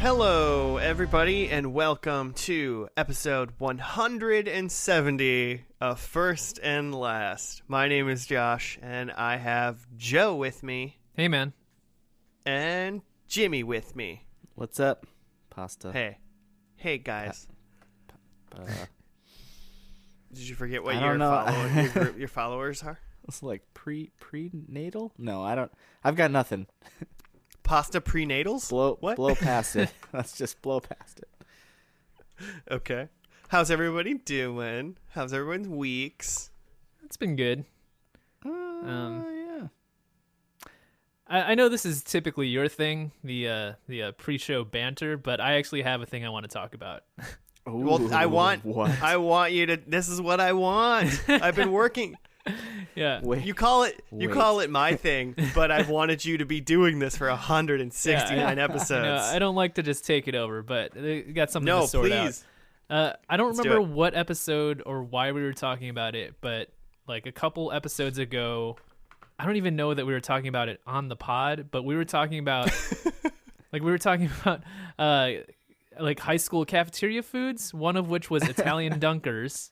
Hello, everybody, and welcome to episode 170 of First and Last. My name is Josh, and I have Joe with me. Hey, man. And Jimmy with me. What's up, Pasta? Hey, guys. Did you forget what I don't know. your followers are? It's like prenatal? No, I don't. I've got nothing. Pasta prenatals? Blow past it. Let's just blow past it. Okay. How's everybody doing? How's everyone's weeks? It's been good. Yeah. I know this is typically your thing, the pre-show banter, but I actually have a thing I want to talk about. Ooh, Well, I want you to. This is what I want. I've been working. Yeah. Wait, You call it my thing, but I've wanted you to be doing this for 169 episodes. No, I don't like to just take it over, but we got something No, to sort please. out. I don't Let's do remember it. what episode or why we were talking about it, but like a couple episodes ago, I don't even know that we were talking about it on the pod, but we were talking about like high school cafeteria foods, one of which was Italian dunkers.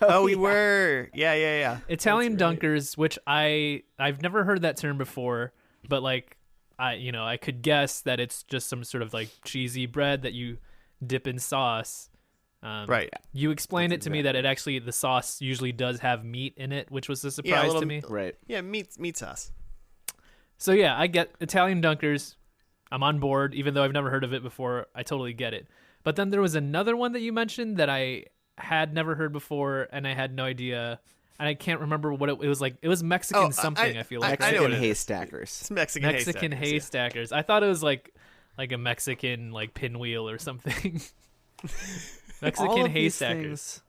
Oh, we were. Yeah. Italian That's right. dunkers, which I've never heard that term before, but like I could guess that it's just some sort of like cheesy bread that you dip in sauce. Right. You explained That's it to me that it actually the sauce usually does have meat in it, which was a surprise little- to me. Right. Yeah, meat sauce. So yeah, I get Italian dunkers. I'm on board, even though I've never heard of it before. I totally get it. But then there was another one that you mentioned that I had never heard before, and I had no idea, and I can't remember what it was like. It was Mexican something. I feel like I know Mexican what it is. haystackers. It's Mexican haystackers. I thought it was like a Mexican like pinwheel or something. Mexican All of these haystackers. things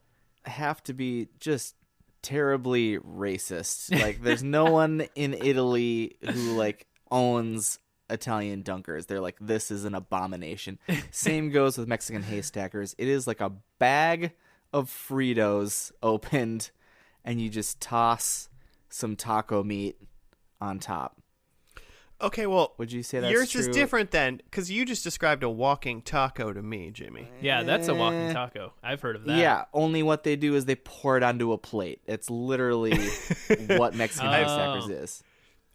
have to be just terribly racist. Like, there's no one in Italy who like owns Italian dunkers. They're like, this is an abomination. Same goes with Mexican haystackers. It is like a bag of Fritos opened, and you just toss some taco meat on top. Okay, well, Would you say that's yours true? is different then, because you just described a walking taco to me, Jimmy. Yeah, that's a walking taco. I've heard of that. Yeah, only what they do is they pour it onto a plate. It's literally what Mexican haystackers is.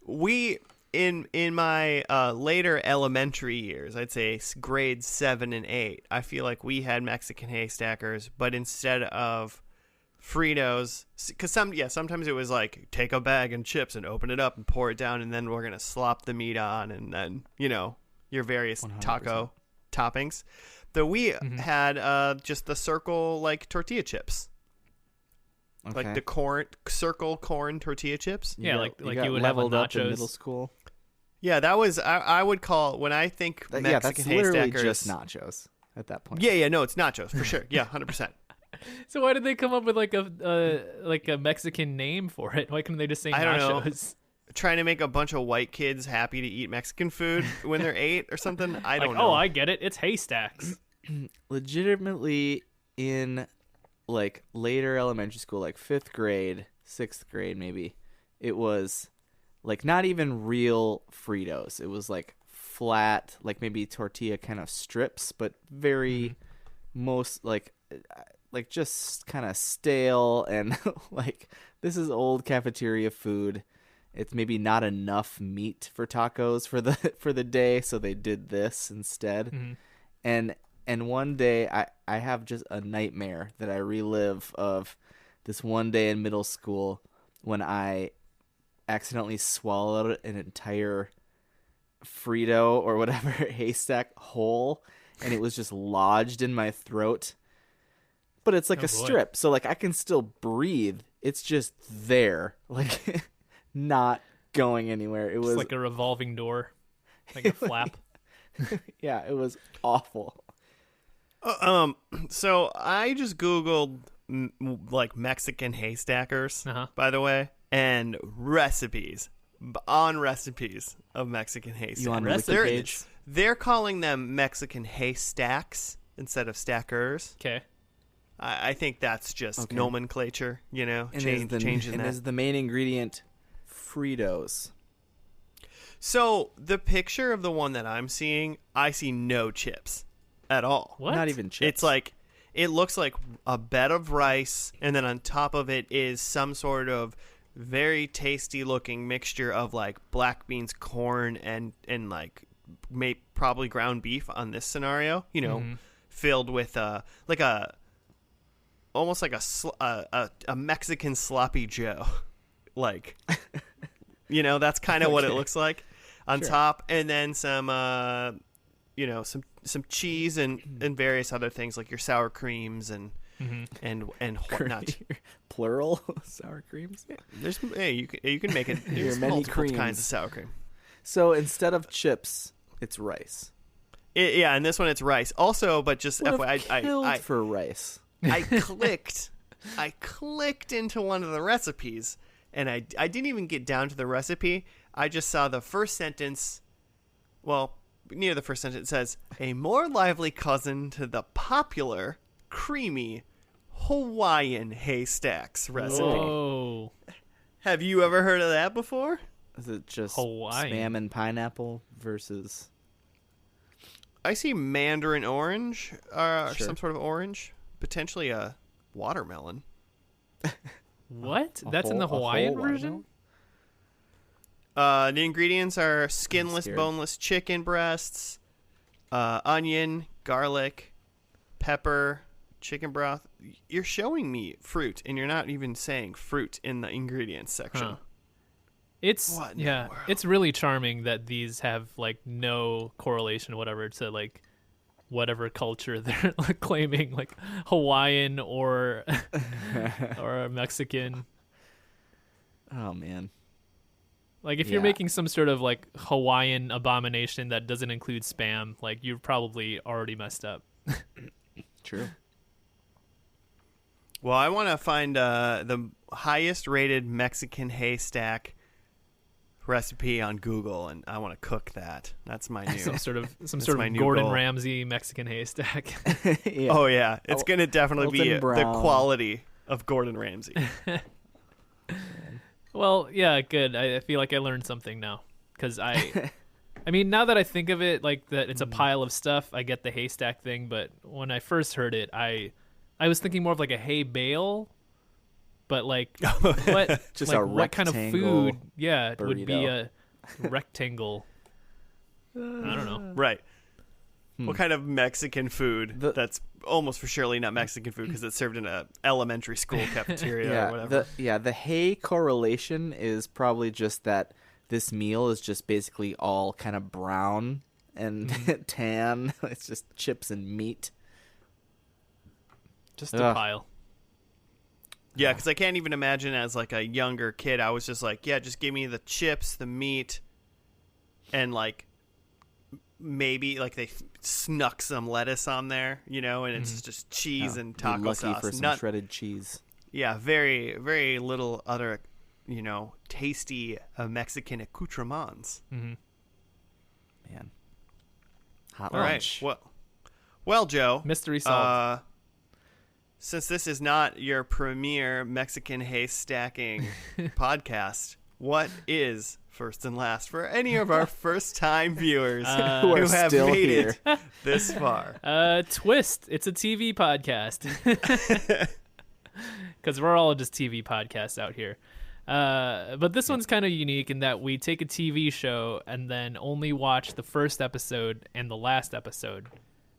We in my later elementary years, I'd say grades 7 and 8, I feel like we had Mexican haystackers, but instead of Fritos, because sometimes it was like take a bag and chips and open it up and pour it down, and then we're gonna slop the meat on, and then your various 100%. taco toppings. Though we had just the circle like tortilla chips. Okay. Like the circle corn tortilla chips. Yeah, got- like got you would have with leveled up in nachos. middle school. Yeah, that was I would call when I think Yeah, Mexican that's literally haystackers. just nachos at that point. Yeah, no, it's nachos for sure. Yeah, 100%. So why did they come up with like a Mexican name for it? Why couldn't they just say I don't know. nachos? Trying to make a bunch of white kids happy to eat Mexican food when they're 8 or something. I Like, don't know. oh, I get it. It's haystacks. Legitimately, in like later elementary school, like 5th grade, 6th grade maybe, it was like not even real Fritos. It was like flat, like maybe tortilla kind of strips, but very most like just kind of stale, and like, this is old cafeteria food. It's maybe not enough meat for tacos for the day, so they did this instead. And one day I have just a nightmare that I relive of this one day in middle school when I accidentally swallowed an entire Frito or whatever haystack whole, and it was just lodged in my throat. But it's like Oh, a boy. strip, so like I can still breathe. It's just there, like not going anywhere. It Just was like a revolving door, like a flap. yeah, it was awful. So I just Googled like Mexican haystackers, by the way, and recipes of Mexican haystackers. You on the They're- wiki page? They're calling them Mexican haystacks instead of stackers. Okay. I think that's just Okay. nomenclature, And changing that. is the main ingredient Fritos? So the picture of the one that I'm seeing, I see no chips at all. What? Not even chips. It's like, it looks like a bed of rice, and then on top of it is some sort of very tasty looking mixture of like black beans, corn, and like probably ground beef on this scenario. You know, filled with like a almost like a Mexican sloppy Joe, like you know, that's kind of what it looks like on top, and then some you know, some cheese and various other things like your sour creams and whatnot. Plural sour creams. There's you can make it. There's many multiple creams. kinds of sour cream. So instead of chips, it's rice. Yeah, and this one it's rice. Also, but just Would FYI, have killed for rice. I clicked into one of the recipes, and I didn't even get down to the recipe. I just saw the first sentence. Well, near the first sentence, it says, a more lively cousin to the popular, creamy Hawaiian haystacks recipe. Whoa. Have you ever heard of that before? Is it just Hawaiian. spam and pineapple versus? I see mandarin orange, Sure. some sort of orange, potentially a watermelon. What? That's in the Hawaiian version? The ingredients are skinless, scared. boneless chicken breasts, onion, garlic, pepper, chicken broth. You're showing me fruit, and you're not even saying fruit in the ingredients section. Huh. It's What in the yeah, world? it's really charming that these have like no correlation whatever to like whatever culture they're like, claiming, like Hawaiian or or Mexican. Oh man. Like if you're Yeah. making some sort of like Hawaiian abomination that doesn't include spam, like you've probably already messed up. True. Well, I want to find the highest rated Mexican haystack recipe on Google, and I want to cook that. That's my new. some sort of my new Gordon goal. Ramsay Mexican haystack. Yeah. Oh yeah, it's gonna definitely be Alton the Brown. quality of Gordon Ramsay. Well, yeah, good. I feel like I learned something now because I mean, now that I think of it, like that it's a pile of stuff. I get the haystack thing, but when I first heard it, I was thinking more of like a hay bale, but like what, Just like a what kind of rectangle food? Yeah, it would be burrito. a rectangle. I don't know. Right. What kind of Mexican food The- that's almost for surely not Mexican food because it's served in a elementary school cafeteria or whatever. The hay correlation is probably just that this meal is just basically all kind of brown and tan. It's just chips and meat. Just a Ugh. pile. Yeah, because I can't even imagine as like a younger kid, I was just like, yeah, just give me the chips, the meat, and like maybe like they snuck some lettuce on there, you know, and it's just cheese and Be taco lucky sauce. for some Not, shredded cheese. yeah, very, very little other, you know, tasty Mexican accoutrements. Mm-hmm. Man. Hot All right. lunch. Well, Joe. Mystery solved. Since this is not your premier Mexican haystacking podcast, what is first and last for any of our first-time viewers Who who are have still made here. it this far? Twist. It's a TV podcast. Because we're all just TV podcasts out here. But this one's kind of unique in that we take a TV show and then only watch the first episode and the last episode.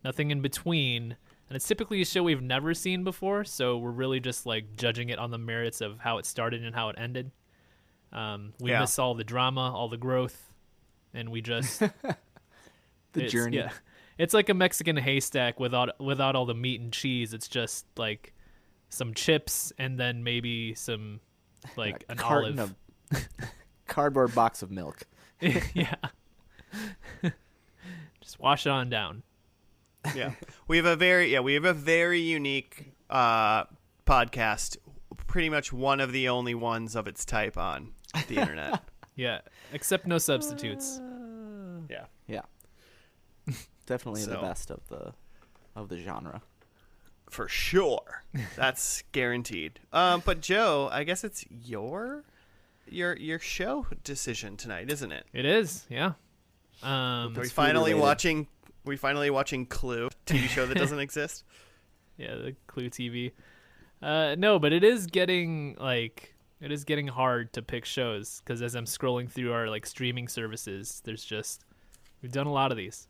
Nothing in between. And it's typically a show we've never seen before, so we're really just like judging it on the merits of how it started and how it ended. We Yeah. miss all the drama, all the growth, and we just The journey. Yeah, it's like a Mexican haystack without all the meat and cheese. It's just like some chips and then maybe some like A an carton olive. of cardboard box of milk. Yeah, just wash it on down. Yeah, we have a very unique podcast. Pretty much one of the only ones of its type on the internet. Yeah, except no substitutes. Yeah. Yeah. Definitely the So. best of the genre. For sure. That's guaranteed. But Joe, I guess it's your your show decision tonight, isn't it? It is, yeah. Are we finally watching Clue, TV show that doesn't exist? Yeah, the Clue TV. No, but it is getting hard to pick shows because as I'm scrolling through our like streaming services, we've done a lot of these.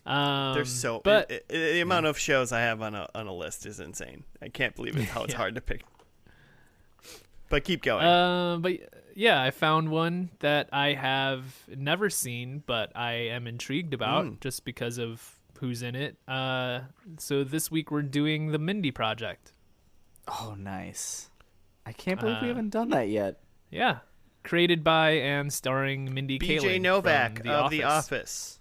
There's the amount of shows I have on a list is insane. I can't believe how it's hard to pick. But keep going. But yeah, I found one that I have never seen, but I am intrigued about just because of who's in it. So this week we're doing the Mindy Project. Oh, nice. I can't believe we haven't done that yet. Yeah. Created by and starring Mindy Kaling. BJ Novak from of The Office.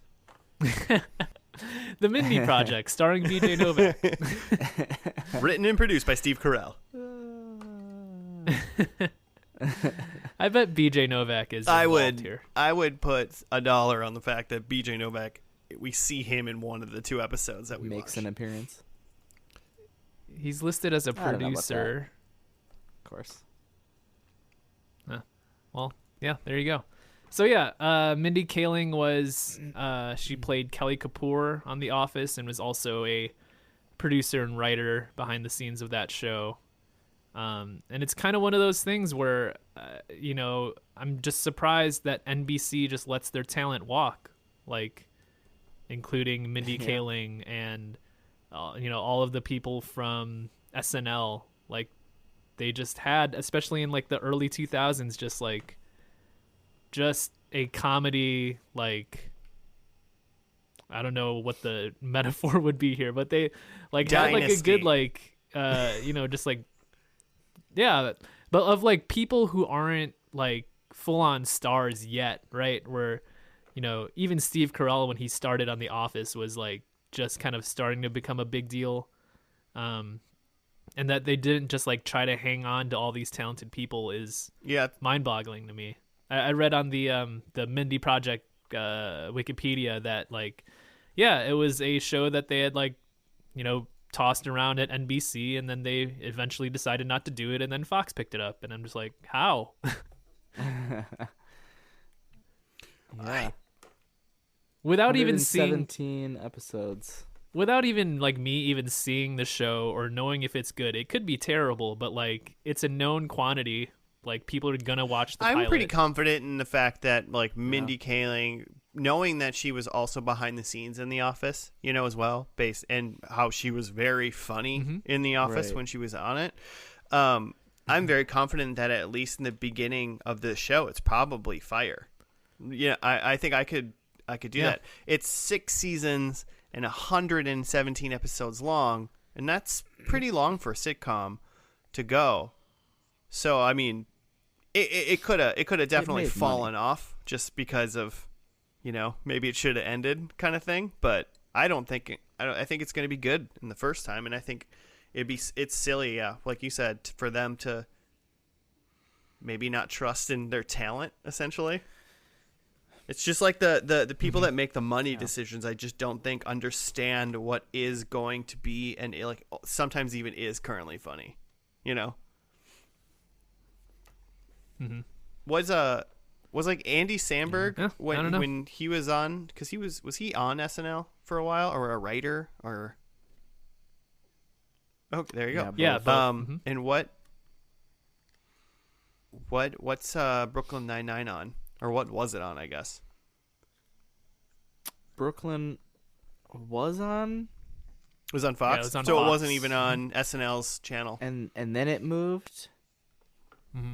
The Mindy Project, starring BJ Novak. Written and produced by Steve Carell. I bet BJ Novak is involved here. I would put $1 on the fact that BJ Novak, we see him in one of the 2 episodes that we makes watched. an appearance. He's listed as a producer. Of course. Well, yeah, there you go. So yeah, Mindy Kaling was she played Kelly Kapoor on The Office and was also a producer and writer behind the scenes of that show. And it's kind of one of those things where, I'm just surprised that NBC just lets their talent walk, like including Mindy Kaling and, all of the people from SNL. Like they just had, especially in like the early 2000s, just a comedy, like, I don't know what the metaphor would be here, but they like Dynasty. had like a good, like, just like, yeah, but of like people who aren't like full on stars yet, right? Where, even Steve Carell, when he started on The Office, was like just kind of starting to become a big deal. And that they didn't just like try to hang on to all these talented people is mind boggling to me. I read on the Mindy Project Wikipedia that like, yeah, it was a show that they had like, tossed around at NBC, and then they eventually decided not to do it, and then Fox picked it up, and I'm just like, how? Yeah. Without even seeing 17 episodes. Without even like me even seeing the show or knowing if it's good, it could be terrible, but like it's a known quantity. Like people are gonna watch the pilot. I'm pretty confident in the fact that like Mindy Kaling, knowing that she was also behind the scenes in The Office, as well, based and how she was very funny in The Office when she was on it. I'm very confident that at least in the beginning of the show, it's probably fire. Yeah, I think I could do that. It's 6 seasons and 117 episodes long, and that's pretty long for a sitcom to go. So I mean, it could have definitely fallen off just because of, maybe it should have ended kind of thing. But I think it's going to be good in the first time, and I think it's silly, like you said, for them to maybe not trust in their talent. Essentially, it's just like the people that make the money decisions. I just don't think understand what is going to be, and it, like sometimes even is currently funny. Was like Andy Samberg when he was on, because was he on SNL for a while, or a writer, or there you go. And what's Brooklyn Nine-Nine on, or what was it on? I guess Brooklyn was on. It was on Fox. Yeah, it was on so Fox. It wasn't even on SNL's channel. And then it moved. Mm-hmm.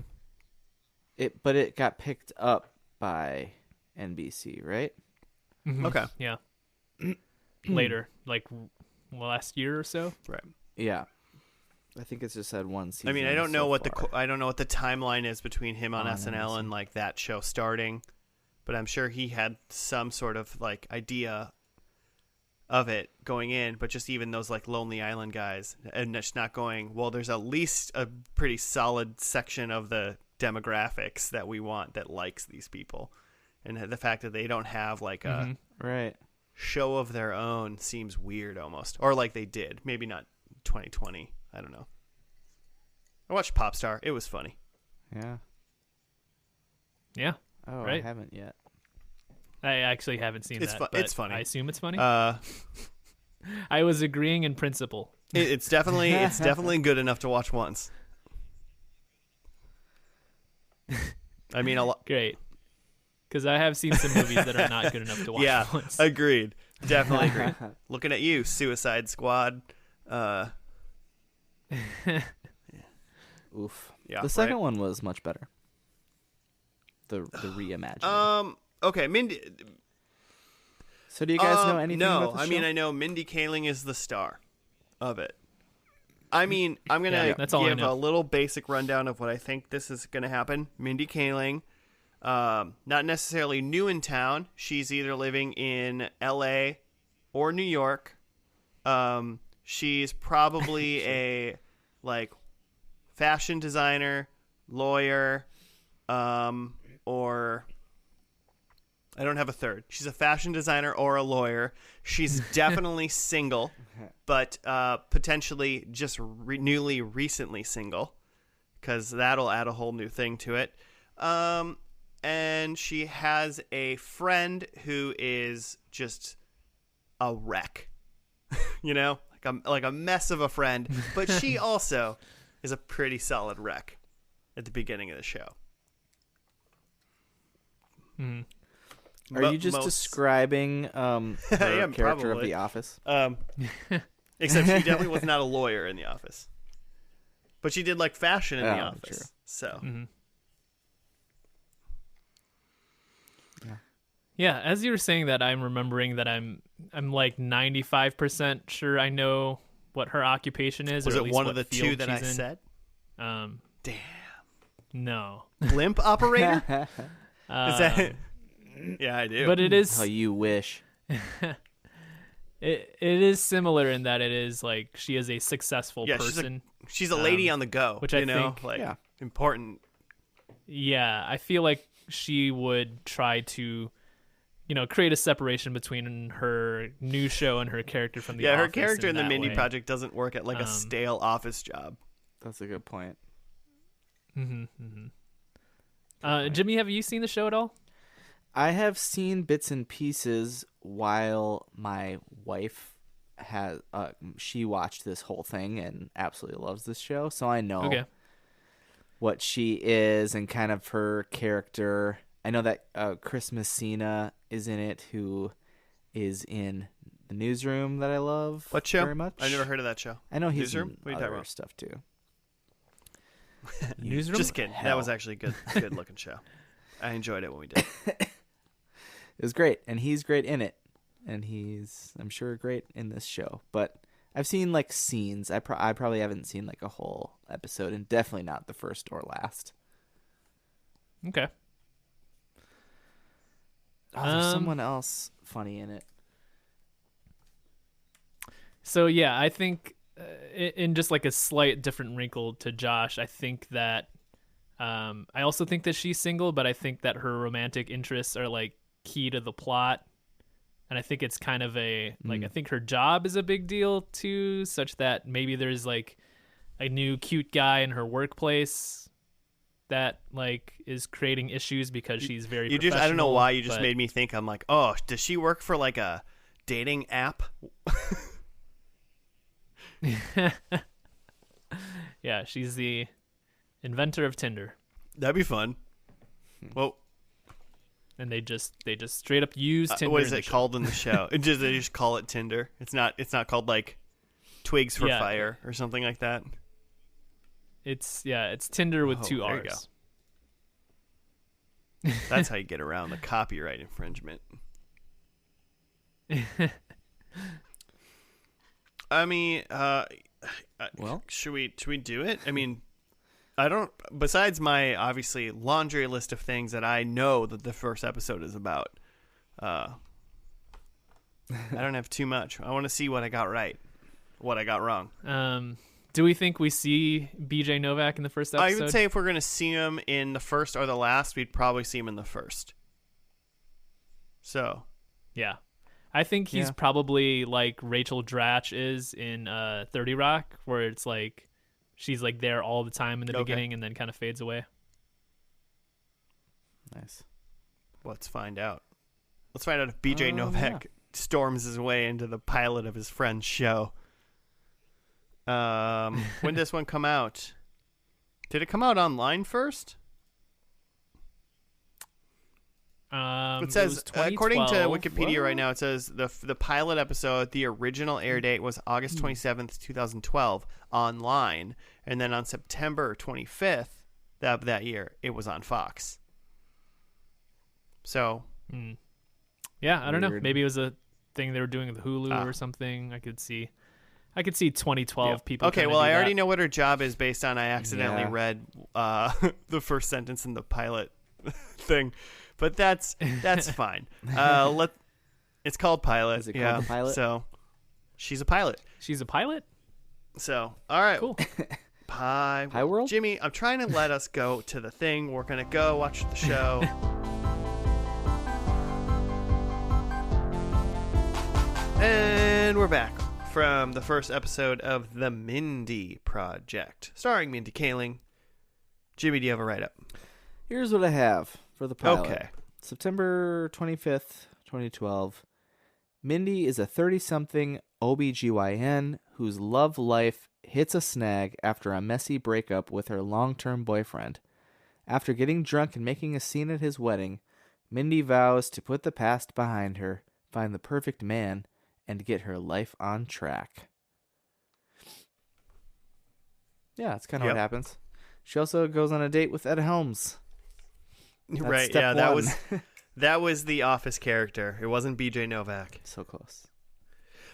But it got picked up by NBC, right? Mm-hmm. Okay. Yeah. Later, like last year or so. Right. Yeah. I think it's just had one season. I mean, I don't know what far. I don't know what the timeline is between him on SNL and like that show starting, but I'm sure he had some sort of like idea of it going in, but just even those like Lonely Island guys, and just not going, well, there's at least a pretty solid section of the demographics that we want that likes these people, and the fact that they don't have like a show of their own seems weird almost, or like they did, maybe not 2020. I don't know. I watched Popstar. It was funny. Yeah. Yeah. Oh, Right. I haven't yet. I actually haven't seen It's that. it's funny. I assume it's funny. Uh, I was agreeing in principle. it's definitely good enough to watch once. I mean, a lot. Great. Because I have seen some movies that are not good enough to watch Yeah, once. agreed. Definitely agreed. Looking at you, Suicide Squad. Oof. Yeah, The second right. one was much better. The reimagining. Okay, Mindy. So do you guys know anything no, about the show? I mean, I know Mindy Kaling is the star of it. I mean, I'm going to that's all I give know. a little basic rundown of what I think this is going to happen. Mindy Kaling, not necessarily new in town. She's either living in L.A. or New York. She's probably a, like, fashion designer, lawyer, or... I don't have a third. She's a fashion designer or a lawyer. She's definitely single, but potentially just newly recently single, because that'll add a whole new thing to it. And she has a friend who is just a wreck, you know, like a mess of a friend. But she also is a pretty solid wreck at the beginning of the show. Mm. Are you just describing her character probably. of The Office? Except she definitely was not a lawyer in The Office. But she did like fashion in The Oh, Office. true. So Yeah, as you were saying that, I'm remembering that I'm like 95% sure I know what her occupation is. was or at it least one what of the field two that I she's in. said? Damn. No. Is Blimp operator? Is that Yeah, I do. But it is Oh, you wish. it is similar in that it is like she is a successful person. She's a lady on the go, which you I know, think- like Yeah. important. Yeah, I feel like she would try to, create a separation between her new show and her character from the Yeah, her Office character in the that Mindy way. Project doesn't work at like a stale office job. That's a good point. Jimmy, have you seen the show at all? I have seen bits and pieces while my wife has she watched this whole thing and absolutely loves this show, so I know what she is and kind of her character. I know that Chris Messina is in it, who is in The Newsroom that I love. What show? Very much. I never heard of that show. I know he's Newsroom? in What are you talking other about? stuff too. Newsroom? Just kidding. That was actually a good looking show. I enjoyed it when we did. It was great, and he's great in it, and he's, I'm sure, great in this show. But I've seen like scenes. I probably haven't seen like a whole episode, and definitely not the first or last. Okay. Oh, there's someone else funny in it. So yeah, I think in just like a slight different wrinkle to Josh, I think that I also think that she's single, but I think that her romantic interests are like key to the plot. And I think it's kind of I think her job is a big deal too, such that maybe there's like a new cute guy in her workplace that like is creating issues because she's very I don't know why you just but- made me think. I'm like, oh, does she work for like a dating app? Yeah, she's the inventor of Tinder. That'd be fun. Well, And they just straight up use Tinder. what is in the it show. called in the show? They just call it Tinder. It's not called like Twigs for Yeah. Fire or something like that. It's Tinder with Oh, two there you R's. That's how you get around the copyright infringement. I mean, Well, should we do it? I mean, I don't. Besides my obviously laundry list of things that I know that the first episode is about, I don't have too much. I want to see what I got right, what I got wrong. Do we think we see BJ Novak in the first episode? I would say if we're gonna see him in the first or the last, we'd probably see him in the first. So, yeah. I think he's Yeah. probably like Rachel Dratch is in 30 Rock, where it's like she's like there all the time in the Okay. beginning and then kind of fades away. Nice. Let's find out. Let's find out if BJ Novak storms his way into the pilot of his friend's show. When did this one come out? Did it come out online first? It says, according to Wikipedia right now, it says the pilot episode, the original air date was August 27th, 2012, online. And then on September 25th that year, it was on Fox. So... Yeah, I don't know. Weird. Maybe it was a thing they were doing with Hulu or something. I could see 2012 people. Okay, well, I already know what her job is based on. I accidentally Yeah. read the first sentence in the pilot thing, but that's fine. It's called Pilot. Is it called The Pilot? So she's a pilot. She's a pilot? So all right, Cool. Pie World? Jimmy, I'm trying to let us go to the thing. We're gonna go watch the show. And we're back from the first episode of The Mindy Project, starring Mindy Kaling. Jimmy, do you have a write-up? Here's what I have for the pilot. Okay. September 25th, 2012. Mindy is a 30-something OBGYN whose love life hits a snag after a messy breakup with her long-term boyfriend. After getting drunk and making a scene at his wedding, Mindy vows to put the past behind her, find the perfect man, and get her life on track. Yeah, that's kind of what happens. She also goes on a date with Ed Helms. That's right, step yeah, one. that was the Office character. It wasn't BJ Novak. So close.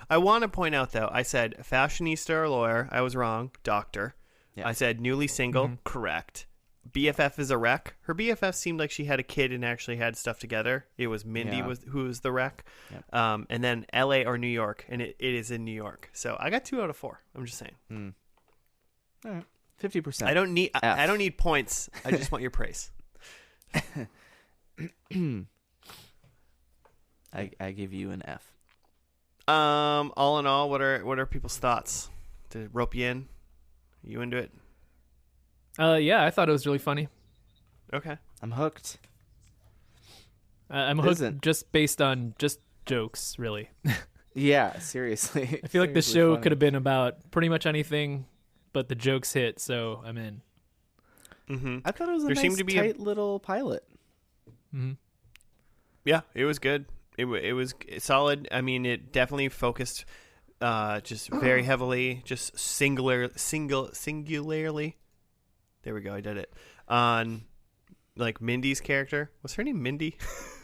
I want to point out, though, I said fashionista or lawyer. I was wrong. Doctor. Yeah. I said newly single. Correct. BFF is a wreck. Her BFF seemed like she had a kid and actually had stuff together. It was Mindy who was the wreck. Yep. And then LA or New York, and it is in New York. So I got 2 out of 4. I'm just saying. All right. 50%. I don't need points. I just want your praise. I give you an F. All in all, what are people's thoughts? To rope you in? Are you into it? Yeah, I thought it was really funny. Okay. I'm hooked. I'm hooked just based on just jokes, really. Yeah, seriously. I feel like the show could have been about pretty much anything, but the jokes hit, so I'm in. Mm-hmm. I thought it was a There nice, seemed to be tight little pilot. Mm-hmm. Yeah, it was good. It was solid. I mean, it definitely focused just very heavily, just singularly. There we go. I did it. On like Mindy's character. Was her name Mindy?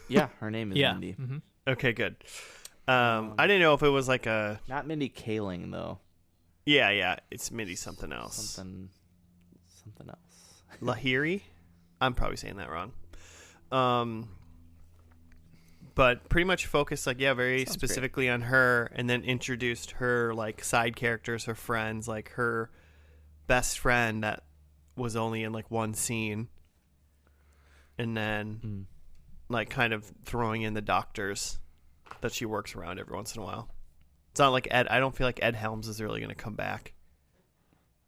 Yeah, her name is Mindy. Mm-hmm. Okay, good. I didn't know if it was like a... Not Mindy Kaling, though. Yeah. It's Mindy something else. Something else. Lahiri? I'm probably saying that wrong. But pretty much focused very Sounds specifically on her, and then introduced her like side characters, her friends, like her best friend that was only in like one scene, and then like kind of throwing in the doctors that she works around every once in a while. It's not like Ed. I don't feel like Ed Helms is really going to come back.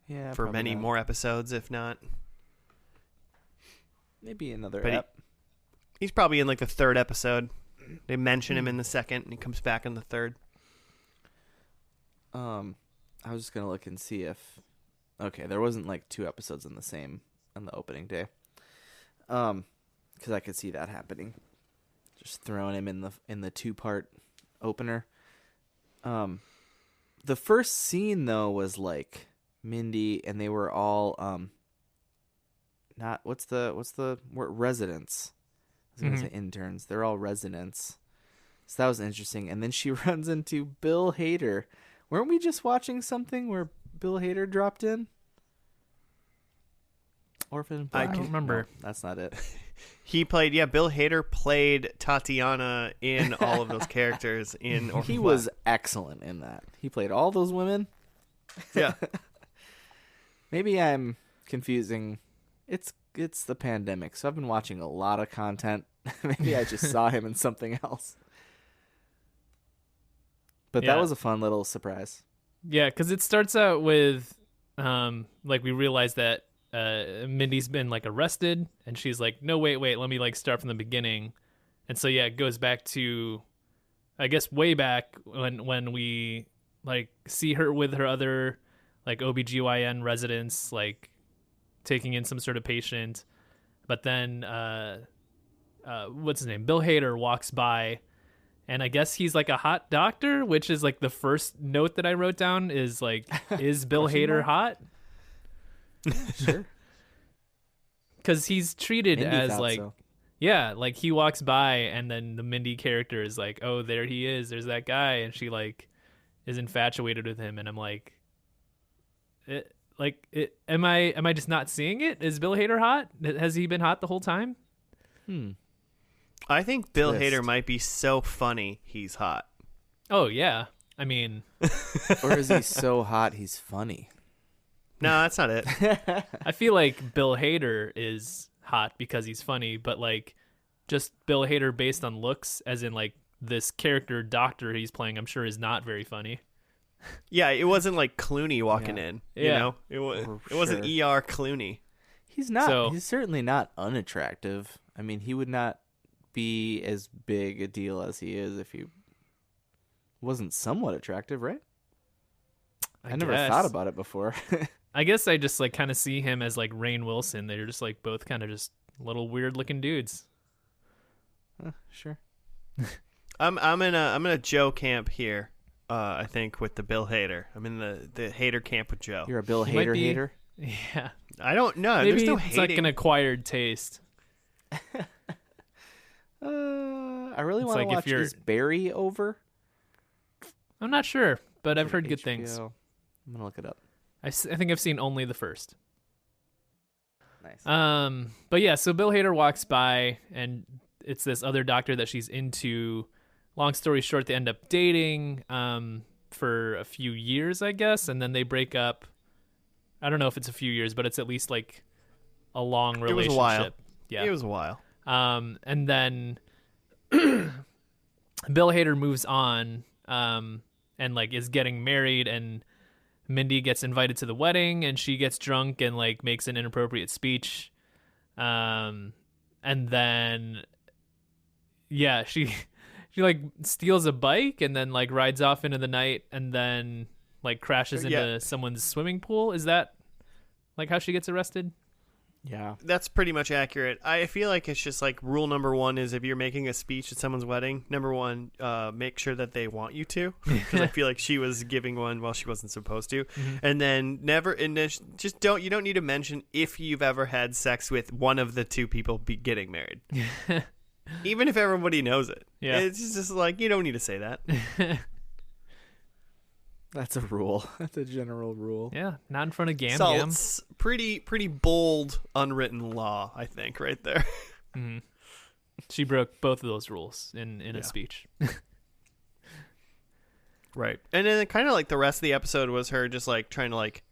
Yeah, for many more episodes, if not. Maybe another But ep. He's probably in like the 3rd episode. They mention him in the 2nd, and he comes back in the 3rd. I was just gonna look and see if. Okay, there wasn't like 2 episodes on the opening day. Because I could see that happening. Just throwing him in the 2-part opener. The first scene though was like Mindy, and they were all not what's the word, residents. I was gonna say interns. They're all residents. So that was interesting. And then she runs into Bill Hader. Weren't we just watching something where Bill Hader dropped in? Orphan Black? I don't remember. No, that's not it. He played, Bill Hader played Tatiana in all of those characters in Orphan He Black. was excellent in that. He played all those women. Yeah. Maybe I'm confusing. It's the pandemic, so I've been watching a lot of content. Maybe I just saw him in something else. But that was a fun little surprise. Yeah, because it starts out with, like we realize that Mindy's been like arrested, and she's like, no, wait, let me like start from the beginning. And so yeah, it goes back to, I guess, way back when we like see her with her other like OBGYN residents, like taking in some sort of patient. But then what's his name? Bill Hader walks by, and I guess he's like a hot doctor, which is like the first note that I wrote down is like, is Bill Hader hot? Sure. Because he's treated Mindy as thought like, so. yeah, like he walks by, and then the Mindy character is like, oh, there he is. There's that guy. And she like is infatuated with him. And I'm like, am I just not seeing it? Is Bill Hader hot? Has he been hot the whole time? I think Bill Twist. Hader might be so funny he's hot. Oh, yeah. I mean, Or is he so hot he's funny? No, that's not it. I feel like Bill Hader is hot because he's funny, but like just Bill Hader based on looks, as in like this character doctor he's playing, I'm sure is not very funny. Yeah, it wasn't like Clooney walking Yeah. in. Yeah. You know, For it wasn't sure. ER Clooney. He's not. So- He's certainly not unattractive. I mean, he would not be as big a deal as he is if he wasn't somewhat attractive, right? I never guess. thought about it before. I guess I just like kind of see him as like Rainn Wilson. They're just like both kind of just little weird looking dudes. Sure. I'm in a Joe camp here. I think with the Bill Hader. I'm in the Hader camp with Joe. You're a Bill He might Hader be- hater? Yeah, I don't know. maybe There's no it's hating. like an acquired taste. I really It's want like to if watch you're- Is Barry over? I'm not sure, but I've heard good HBO. things. I'm going to look it up. I think I've seen only the first. Nice. But yeah, so Bill Hader walks by, and it's this other doctor that she's into. Long story short, they end up dating for a few years, I guess, and then they break up. I don't know if it's a few years, but it's at least like a long was relationship. a while. Yeah. It was a while. And then Bill Hader moves on and like is getting married, and Mindy gets invited to the wedding, and she gets drunk and like makes an inappropriate speech. And then yeah, she like steals a bike and then like rides off into the night and then like crashes into Yeah. someone's swimming pool. Is that like how she gets arrested? Yeah. That's pretty much accurate. I feel like it's just like rule number one is if you're making a speech at someone's wedding, number one, make sure that they want you to, because I feel like she was giving one while she wasn't supposed to, and then just don't. You don't need to mention if you've ever had sex with one of the two people getting married, even if everybody knows it. Yeah. It's just like you don't need to say that. That's a rule. That's a general rule. Yeah, not in front of Gam So Gam. it's pretty bold unwritten law, I think, right there. She broke both of those rules in a speech. Right. And then kind of like the rest of the episode was her just like trying to like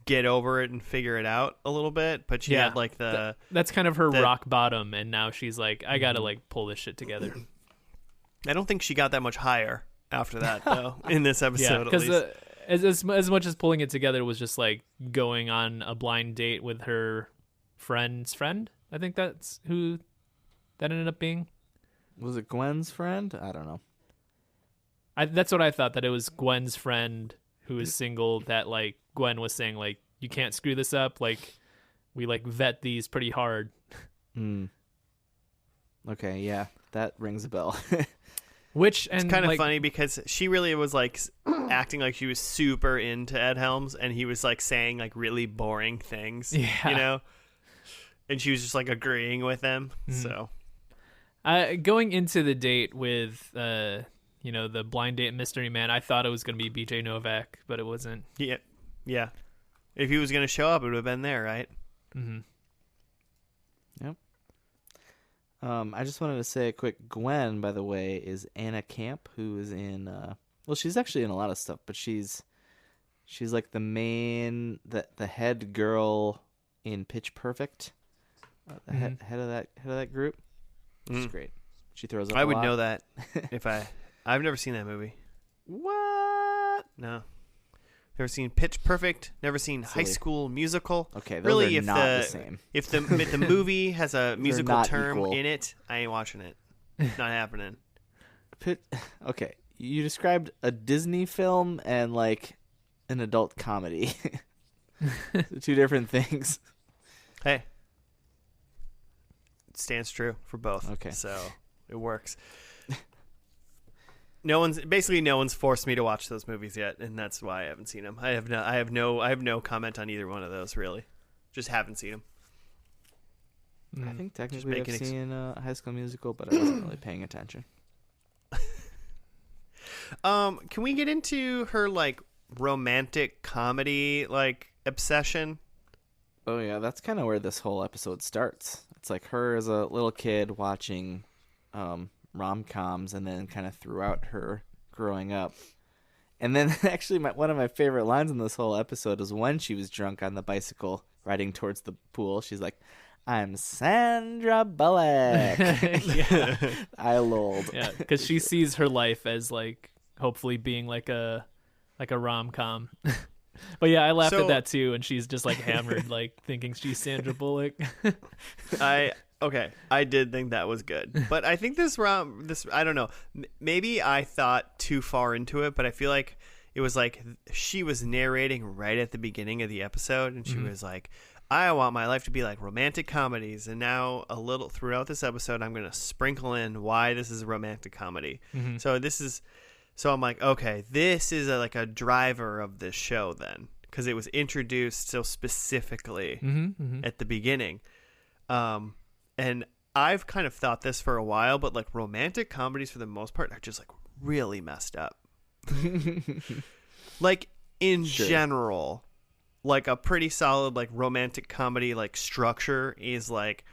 get over it and figure it out a little bit. But she Yeah. had like That's kind of her the- rock bottom, and now she's like, I gotta like pull this shit together. I don't think she got that much higher after that though in this Yeah, episode at because least. as much as pulling it together was just like going on a blind date with her friend's friend. I think that's who that ended up being. Was it Gwen's friend? I don't know. That's what I thought, that it was Gwen's friend who is single, that like Gwen was saying like, you can't screw this up, like we like vet these pretty hard. Okay, yeah. That rings a bell. Which, and It's kind of like, funny because she really was like acting like she was super into Ed Helms, and he was like saying like really boring things, Yeah. you know, and she was just like agreeing with him. So going into the date with the blind date mystery man, I thought it was going to be BJ Novak, but it wasn't. yeah, if he was gonna show up, it would have been there, right? Yep. I just wanted to say a quick Gwen, by the way, is Anna Camp, who is in well, she's actually in a lot of stuff, but she's like the head girl in Pitch Perfect. The head of that group. She's great. She throws up I a would lot. know that if I've never seen that movie. What? No. Never seen Pitch Perfect. Never seen High Silly. School Musical. Okay, those really, are if not the same. If the movie has a musical not term equal. in it, I ain't watching it. Not happening. Okay, you described a Disney film and like an adult comedy. Two different things. Hey, it stands true for both. Okay. So it works. No one's forced me to watch those movies yet, and that's why I haven't seen them. I have no comment on either one of those really. Just haven't seen them. I think technically I've making seen High School Musical, but I wasn't really paying attention. Can we get into her like romantic comedy like obsession? Oh yeah, that's kind of where this whole episode starts. It's like her as a little kid watching rom-coms, and then kind of throughout her growing up. And then actually one of my favorite lines in this whole episode is when she was drunk on the bicycle riding towards the pool. She's like, "I'm Sandra Bullock." Yeah. I lolled. Yeah, because she sees her life as like hopefully being like a rom-com. But yeah, I laughed at that too, and she's just like hammered, like thinking she's Sandra Bullock. Okay, I did think that was good, but I think this I don't know. Maybe I thought too far into it, but I feel like it was like she was narrating right at the beginning of the episode, and she was like, "I want my life to be like romantic comedies," and now a little throughout this episode, I'm gonna sprinkle in why this is a romantic comedy. So I'm like, okay, this is like a driver of this show then, because it was introduced so specifically at the beginning. And I've kind of thought this for a while, but like romantic comedies for the most part are just like really messed up. Like in general, like a pretty solid like romantic comedy like structure is like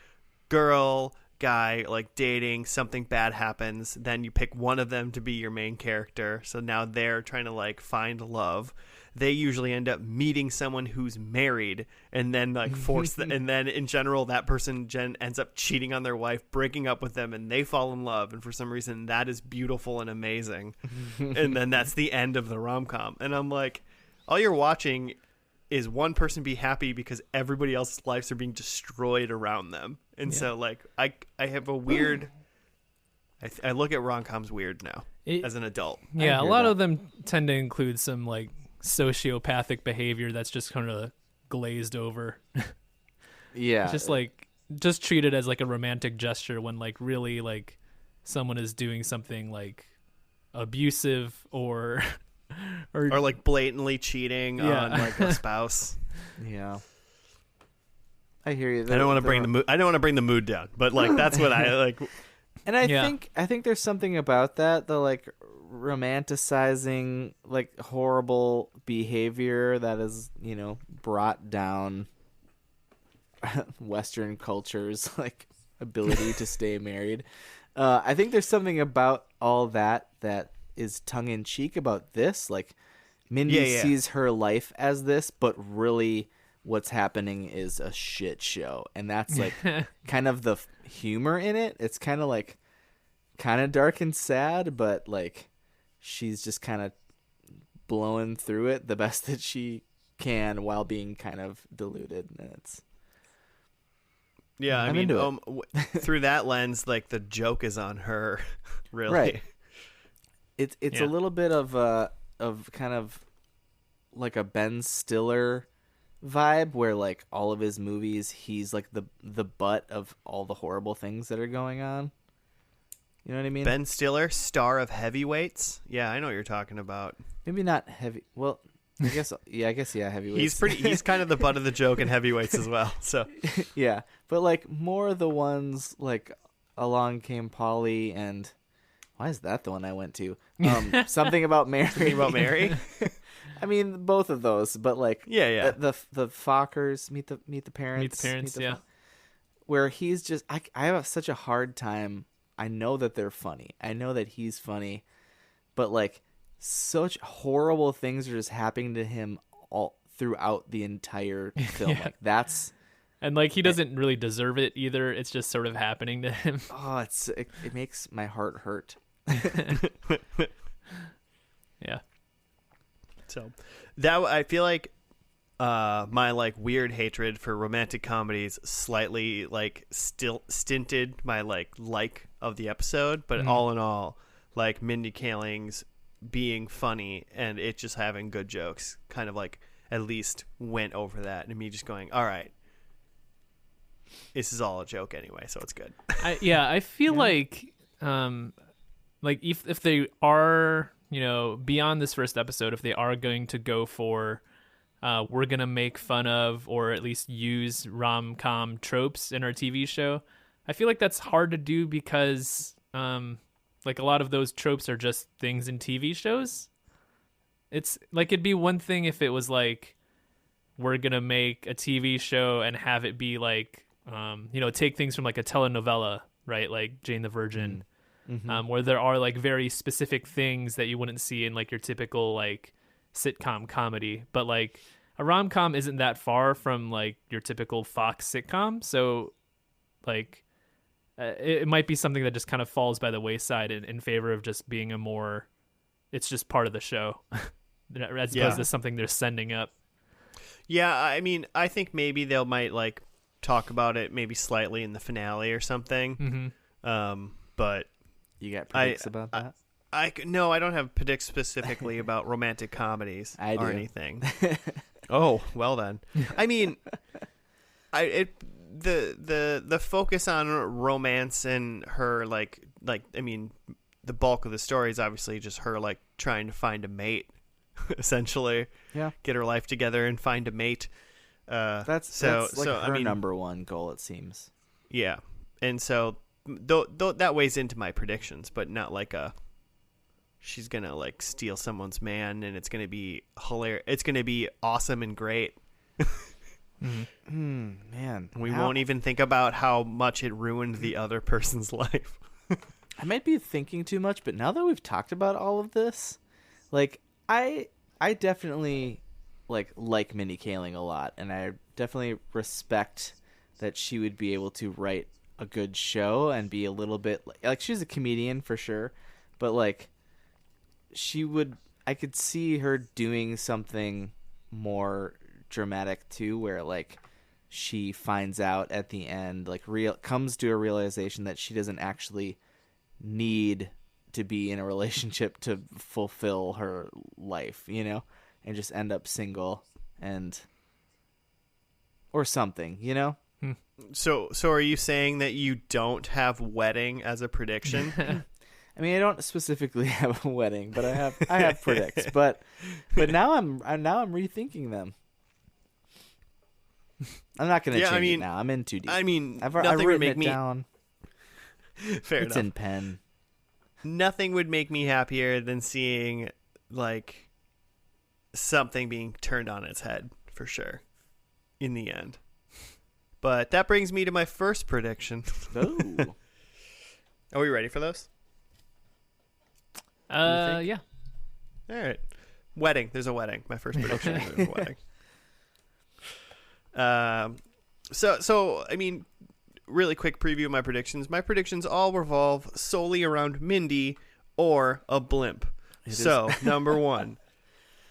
girl, guy like dating, something bad happens, then you pick one of them to be your main character, so now they're trying to like find love. They usually end up meeting someone who's married, and then like and then in general that person ends up cheating on their wife, breaking up with them, and they fall in love, and for some reason that is beautiful and amazing. And then that's the end of the rom-com, and I'm like, all you're watching is one person be happy because everybody else's lives are being destroyed around them. And so like I have a weird I look at rom-coms weird now as an adult. Yeah, a lot of them tend to include some like sociopathic behavior that's just kind of glazed over. Yeah. Just treat it as like a romantic gesture when like really like someone is doing something like abusive or like blatantly cheating on like a spouse. Yeah. I hear you. I don't want to bring the mood. I don't want to bring the mood down, but like that's what I like. And I think there's something about that, the like romanticizing like horrible behavior that is, you know, brought down Western culture's like ability to stay married. I think there's something about all that is tongue in cheek about this. Like Mindy sees her life as this, but really what's happening is a shit show, and that's like kind of the humor in it. It's kind of dark and sad, but like she's just kind of blowing through it the best that she can while being kind of deluded, and it's I mean through that lens, like the joke is on her. Really, right. It's a little bit of kind of like a Ben Stiller vibe, where like all of his movies he's like the butt of all the horrible things that are going on. You know what I mean? Ben Stiller, star of Heavyweights. Yeah, I know what you're talking about. Maybe not heavy. Well, I guess Heavyweights. He's kind of the butt of the joke in Heavyweights as well. So yeah, but like more the ones like Along Came Polly and why is that the one I went to? Something About Mary. Something About Mary. I mean, both of those, but like the Fockers, Meet the Parents. Where he's just I have such a hard time. I know that they're funny. I know that he's funny, but like such horrible things are just happening to him all throughout the entire film. Like that's, and like he doesn't really deserve it either. It's just sort of happening to him. Oh, it makes my heart hurt. Yeah. So that I feel like my like weird hatred for romantic comedies slightly like still stinted my like of the episode, but all in all, like Mindy Kaling's being funny and it just having good jokes kind of like at least went over that, and me just going, all right, this is all a joke anyway, so it's good. I feel like if they are, beyond this first episode, if they are going to go for we're gonna make fun of or at least use rom-com tropes in our TV show, I feel like that's hard to do because like a lot of those tropes are just things in TV shows. It's like it'd be one thing if it was like we're gonna make a TV show and have it be like take things from like a telenovela, right? Like Jane the Virgin, where there are like very specific things that you wouldn't see in like your typical like sitcom comedy. But like a rom-com isn't that far from like your typical Fox sitcom, so like it might be something that just kind of falls by the wayside in favor of just being it's just part of the show as opposed to something they're sending up. Yeah, I mean, I think maybe they might like talk about it maybe slightly in the finale or something. But you got predicts about that? No, I don't have predicts specifically about romantic comedies or anything. Oh, well then. I mean, the focus on romance and her like I mean, the bulk of the story is obviously just her like trying to find a mate, essentially. Yeah. Get her life together and find a mate. That's like her number one goal, it seems. Yeah, and so that weighs into my predictions, but not like she's gonna like steal someone's man and it's gonna be hilarious. It's gonna be awesome and great. Man, we won't even think about how much it ruined the other person's life. I might be thinking too much, but now that we've talked about all of this, like I definitely like Mindy Kaling a lot, and I definitely respect that she would be able to write a good show and be a little bit like she's a comedian for sure, but like I could see her doing something more dramatic too, where like she finds out at the end, like comes to a realization that she doesn't actually need to be in a relationship to fulfill her life, and just end up single or something, So are you saying that you don't have wedding as a prediction? I mean, I don't specifically have a wedding, but I have predicts. But now I'm rethinking them. I'm not going to change it now. I'm in too deep. I mean, I've nothing would make it me down. Fair enough. It's in pen. Nothing would make me happier than seeing like something being turned on its head, for sure, in the end. But that brings me to my first prediction. Oh. Are we ready for those? Yeah. All right. Wedding. There's a wedding. My first prediction is there's a wedding. So I mean, really quick preview of my predictions. My predictions all revolve solely around Mindy or a blimp. Number one,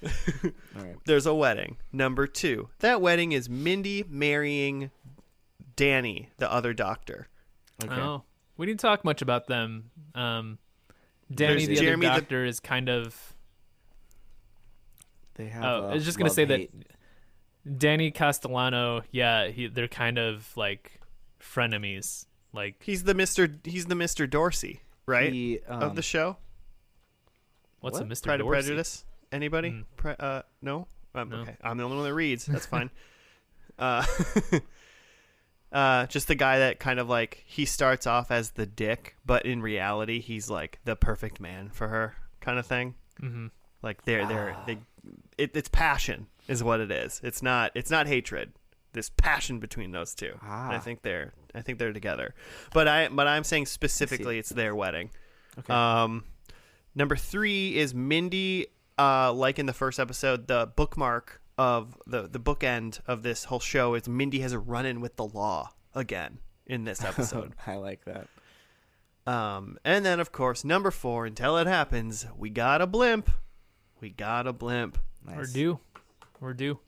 right. There's a wedding. Number two, that wedding is Mindy marrying Danny, the other doctor. Okay. Oh, we didn't talk much about them. Danny, the Jeremy, other doctor, is kind of. They have. I was just gonna say that Danny Castellano, they're kind of like frenemies. Like he's the Mr. Dorsey, right? Of the show. What's a Mr. Pride Dorsey? and Prejudice? Anybody? No? No. Okay. I'm the only one that reads. That's fine. Just the guy that kind of like he starts off as the dick, but in reality he's like the perfect man for her, kind of thing. Mm-hmm. Like it's passion is what it is. It's not hatred. There's passion between those two. And I think they're together. But I'm saying specifically it's their wedding. Okay. Number 3 is Mindy. Like in the first episode, the bookmark of the bookend of this whole show is Mindy has a run-in with the law again in this episode. I like that. And then of course number 4, until it happens, we got a blimp. We got a blimp. Nice. We're due.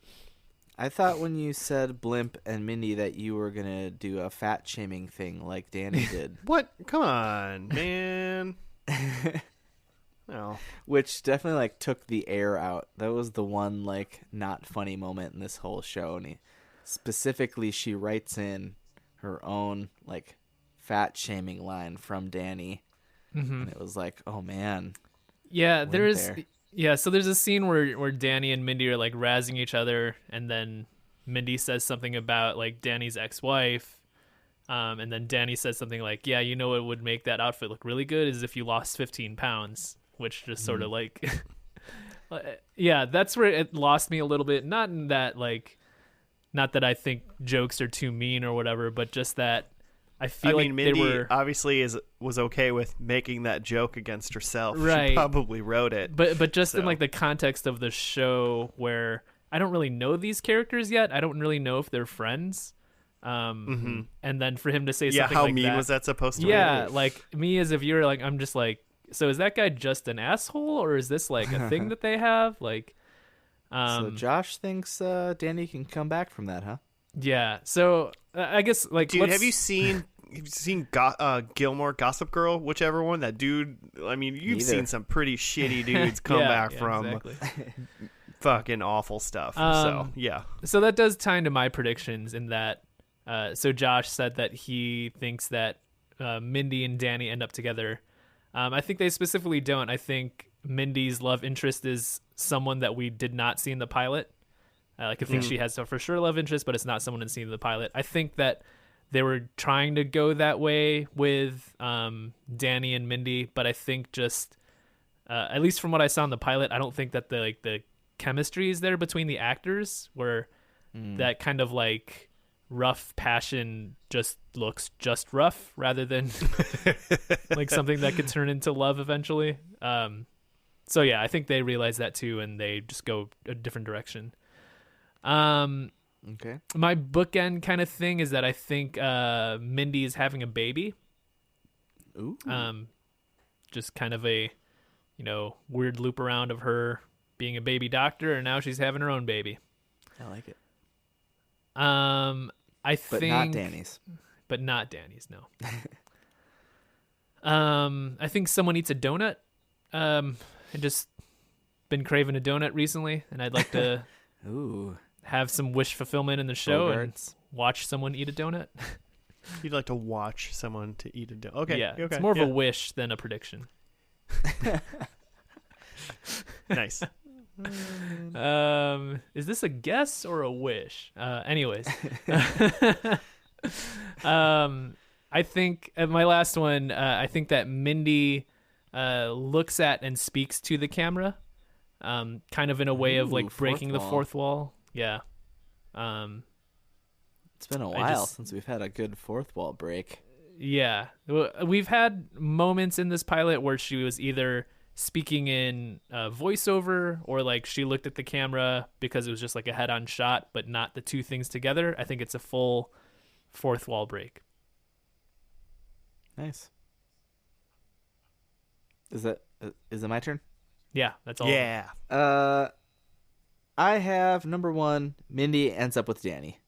I thought when you said Blimp and Mindy that you were going to do a fat shaming thing like Danny did. What? Come on, man. No. Which definitely like took the air out. That was the one like not funny moment in this whole show. And specifically, she writes in her own like fat shaming line from Danny. Mm-hmm. And it was like, oh man. Yeah, there. Yeah, so there's a scene where Danny and Mindy are like razzing each other, and then Mindy says something about like Danny's ex-wife, and then Danny says something like, "Yeah, you know what would make that outfit look really good is if you lost 15 pounds," which just sort of like, yeah, that's where it lost me a little bit. Not in that like, not that I think jokes are too mean or whatever, but just that I feel like Mindy they were obviously was okay with making that joke against herself. Right. She probably wrote it. But just in like the context of the show where I don't really know these characters yet. I don't really know if they're friends. And then for him to say something how like mean that, was that supposed to be? Yeah, like me as a viewer, like I'm just like, so is that guy just an asshole or is this like a thing that they have? Like, so Josh thinks Danny can come back from that, huh? Yeah. So I guess like, dude, have you seen Gilmore Gossip Girl? Whichever one, that dude. I mean, you've seen some pretty shitty dudes come back from exactly. fucking awful stuff. So yeah. So that does tie into my predictions in that. So Josh said that he thinks that Mindy and Danny end up together. I think they specifically don't. I think Mindy's love interest is someone that we did not see in the pilot. I think she has a for sure love interest, but it's not someone seen in the pilot. I think that they were trying to go that way with Danny and Mindy, but I think just at least from what I saw in the pilot, I don't think that the chemistry is there between the actors, where that kind of like rough passion just looks just rough rather than like something that could turn into love eventually. So yeah, I think they realize that too, and they just go a different direction. Okay. My bookend kind of thing is that I think Mindy is having a baby. Ooh. Just kind of a, weird loop around of her being a baby doctor, and now she's having her own baby. I like it. I think, but not Danny's. No. I think someone eats a donut. I just been craving a donut recently, and I'd like to. Ooh. Have some wish fulfillment in the show and watch someone eat a donut. You'd like to watch someone to eat a donut. Okay. Yeah. Okay. It's more of a wish than a prediction. Nice. Is this a guess or a wish? Anyways. I think my last one, I think that Mindy looks at and speaks to the camera. Kind of in a way of like breaking the fourth wall. Yeah. It's been a while since we've had a good fourth wall break. Yeah. We've had moments in this pilot where she was either speaking in voiceover or like she looked at the camera because it was just like a head-on shot, but not the two things together. I think it's a full fourth wall break. Nice. Is it my turn? Yeah, that's all. Yeah. I have number one, Mindy ends up with Danny.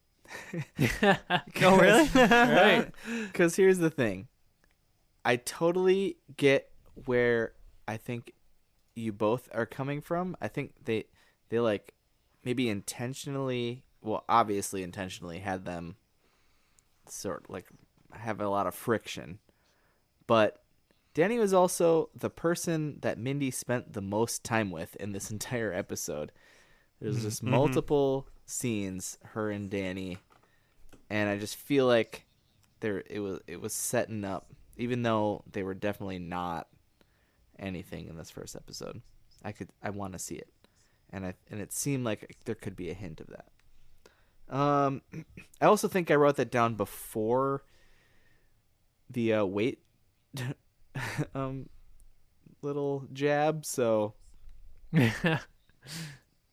Oh, really? Right. Because here's the thing. I totally get where I think you both are coming from. I think they like maybe intentionally, well, obviously intentionally had them sort of like have a lot of friction. But Danny was also the person that Mindy spent the most time with in this entire episode. There's just multiple scenes, her and Danny, and I just feel like it was setting up, even though they were definitely not anything in this first episode. I want to see it, and it seemed like there could be a hint of that. I also think I wrote that down before the weight little jab, so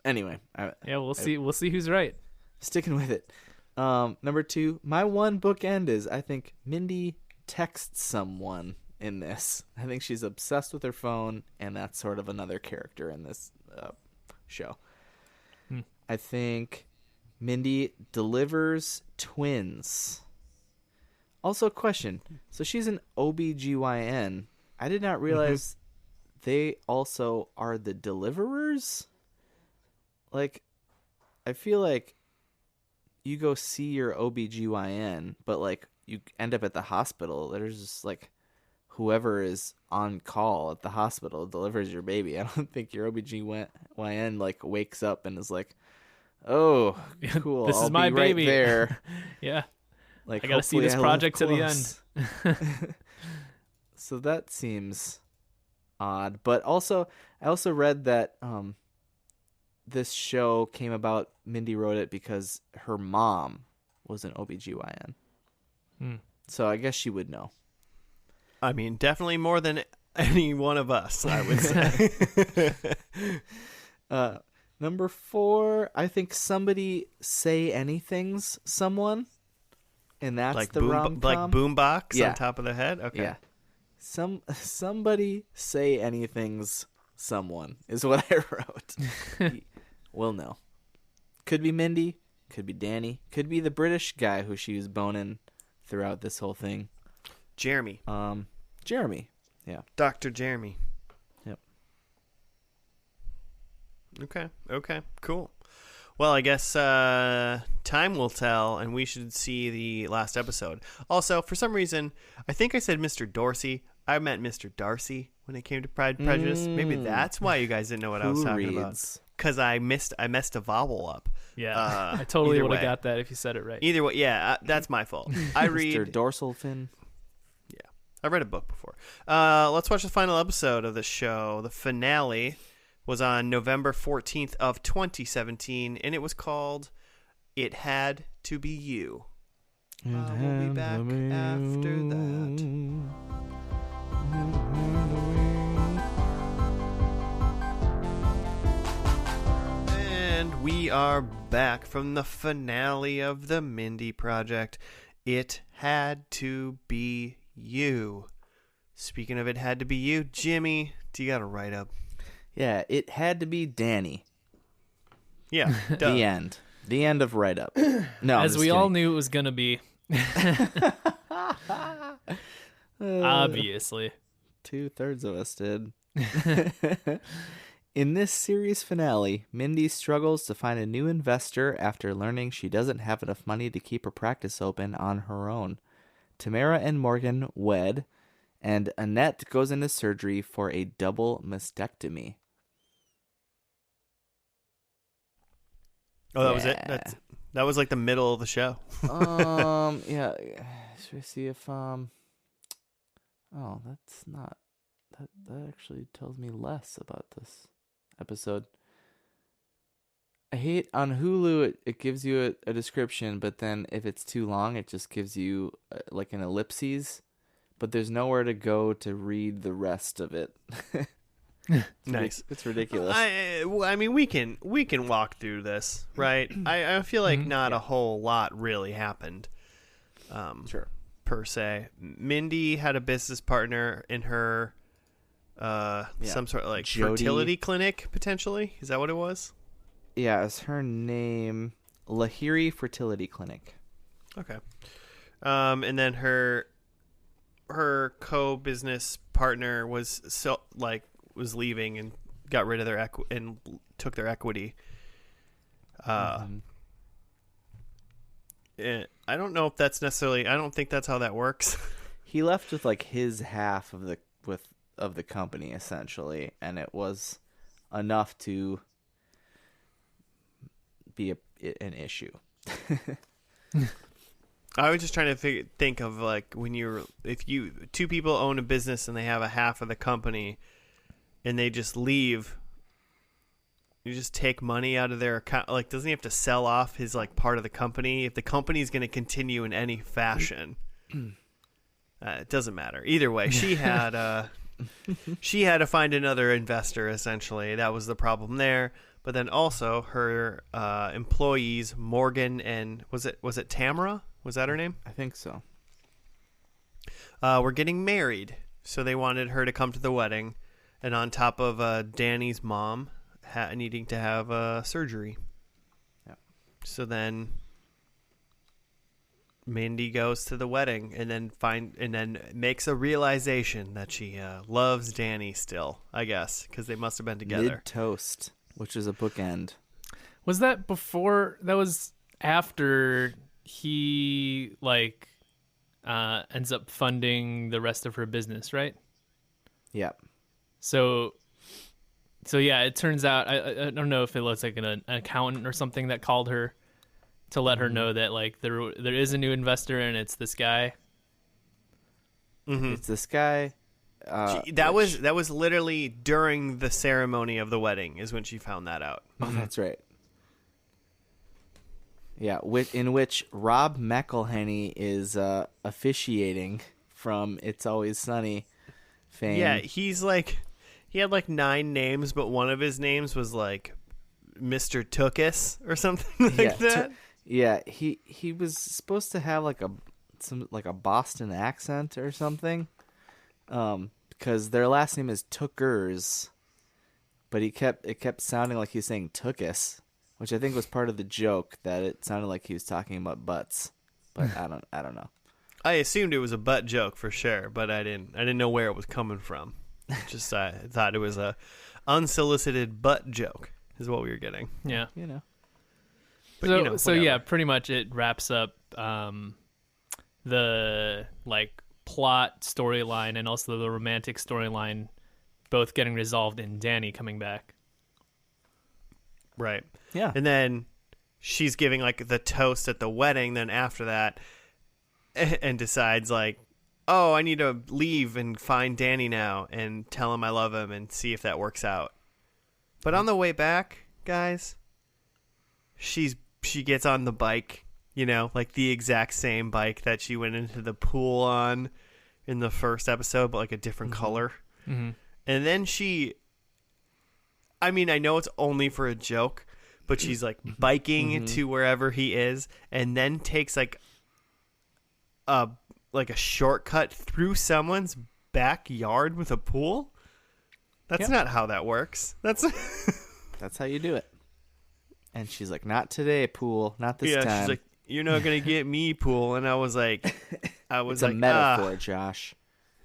anyway, we'll see who's right. Sticking with it. Number two, my one bookend is I think Mindy texts someone in this. I think she's obsessed with her phone, and that's sort of another character in this show. Hmm. I think Mindy delivers twins. Also, question. So she's an OBGYN. I did not realize they also are the deliverers. Like, I feel like you go see your OBGYN, but like you end up at the hospital. There's just like whoever is on call at the hospital delivers your baby. I don't think your OBGYN like wakes up and is like, "Oh, cool. This I'll is my be right baby." there." Yeah. Like, I gotta see hopefully this I live project to the close. end. So that seems odd. But also, I also read that this show came about, Mindy wrote it because her mom was an OBGYN. Hmm. So I guess she would know. I mean, definitely more than any one of us, I would say. Number 4, I think somebody say anything's someone. And that's like the rom-com. like boombox Yeah. on top of the head? Okay. Yeah. Somebody say anything's someone is what I wrote. We'll know. Could be Mindy, could be Danny, could be the British guy who she was boning throughout this whole thing. Jeremy. Jeremy. Yeah. Dr. Jeremy. Yep. Okay. Cool. Well, I guess time will tell, and we should see the last episode. Also, for some reason, I think I said Mr. Dorsey. I meant Mr. Darcy when it came to Pride and Prejudice. Maybe that's why you guys didn't know what I was Who talking about. reads? Because I messed a vowel up. Yeah. I totally either would have way. got that if you said it right. Either way, yeah, that's my fault. I Mr. read. Dorsal Fin. Yeah, I read a book before. Let's watch the final episode of the show. The finale was on November 14th of 2017, and it was called "It Had to Be You." We'll be back after that. And we are back from the finale of the Mindy Project. It had to be you. Speaking of it had to be you, Jimmy, do you got a write-up? Yeah, it had to be Danny. Yeah, The end. The end of write-up. No, As we all knew it was going to be. Obviously. 2/3 of us did. In this series finale, Mindy struggles to find a new investor after learning she doesn't have enough money to keep her practice open on her own. Tamara and Morgan wed, and Annette goes into surgery for a double mastectomy. Oh, that was it? That was like the middle of the show. Yeah. Should we see if Oh, that's not that actually tells me less about this episode. I hate on Hulu it gives you a description, but then if it's too long it just gives you like an ellipses, but there's nowhere to go to read the rest of it. Nice. It's ridiculous. I mean, we can walk through this, right? I feel like not a whole lot really happened. Sure. Per se, Mindy had a business partner in her some sort of like Jody. fertility clinic, potentially. Is that what it was? Yeah, it's her name, Lahiri Fertility Clinic. Okay. And then her co-business partner was leaving and got rid of their and took their equity. I don't know if that's necessarily. I don't think that's how that works. He left with like his half of the company essentially, and it was enough to be an issue. I was just trying to think of like if two people own a business and they have a half of the company, and they just leave. You just take money out of their account. Like, doesn't he have to sell off his like part of the company if the company is going to continue in any fashion? It doesn't matter either way. She had to find another investor. Essentially, that was the problem there. But then also her employees, Morgan and was it Tamara? Was that her name? I think so. Were getting married, so they wanted her to come to the wedding. And on top of Danny's mom needing to have surgery. Yeah. So then Mindy goes to the wedding and then makes a realization that she loves Danny still, I guess, because they must have been together. Mid-toast, which is a bookend. Was that before? That was after he ends up funding the rest of her business, right? Yeah. So yeah, it turns out I don't know if it was like an accountant or something that called her to let her know that like there is a new investor and it's this guy. It's this guy. That was literally during the ceremony of the wedding is when she found that out. Oh, that's right. Yeah, in which Rob McElhenney is officiating from It's Always Sunny fame. Yeah, he had like 9 names, but one of his names was like Mr. Tookus or something like that. Yeah, he was supposed to have like a Boston accent or something, because their last name is Tookers, but it kept sounding like he was saying Tookus, which I think was part of the joke, that it sounded like he was talking about butts, but I don't know. I assumed it was a butt joke for sure, but I didn't know where it was coming from. Just I thought it was a unsolicited butt joke is what we were getting. Yeah. You know. But, so yeah, pretty much it wraps up the like plot storyline and also the romantic storyline both getting resolved in Danny coming back. Right. Yeah. And then she's giving like the toast at the wedding then after that and decides like, oh, I need to leave and find Danny now and tell him I love him and see if that works out. But on the way back, guys, she gets on the bike, like the exact same bike that she went into the pool on in the first episode, but like a different color. Mm-hmm. And then I know it's only for a joke, but she's like biking to wherever he is and then takes like a shortcut through someone's backyard with a pool. That's not how that works. That's how you do it. And she's like, not today, pool. Not this time. She's like, you're not going to get me, pool. And I was like, it's a metaphor, Josh.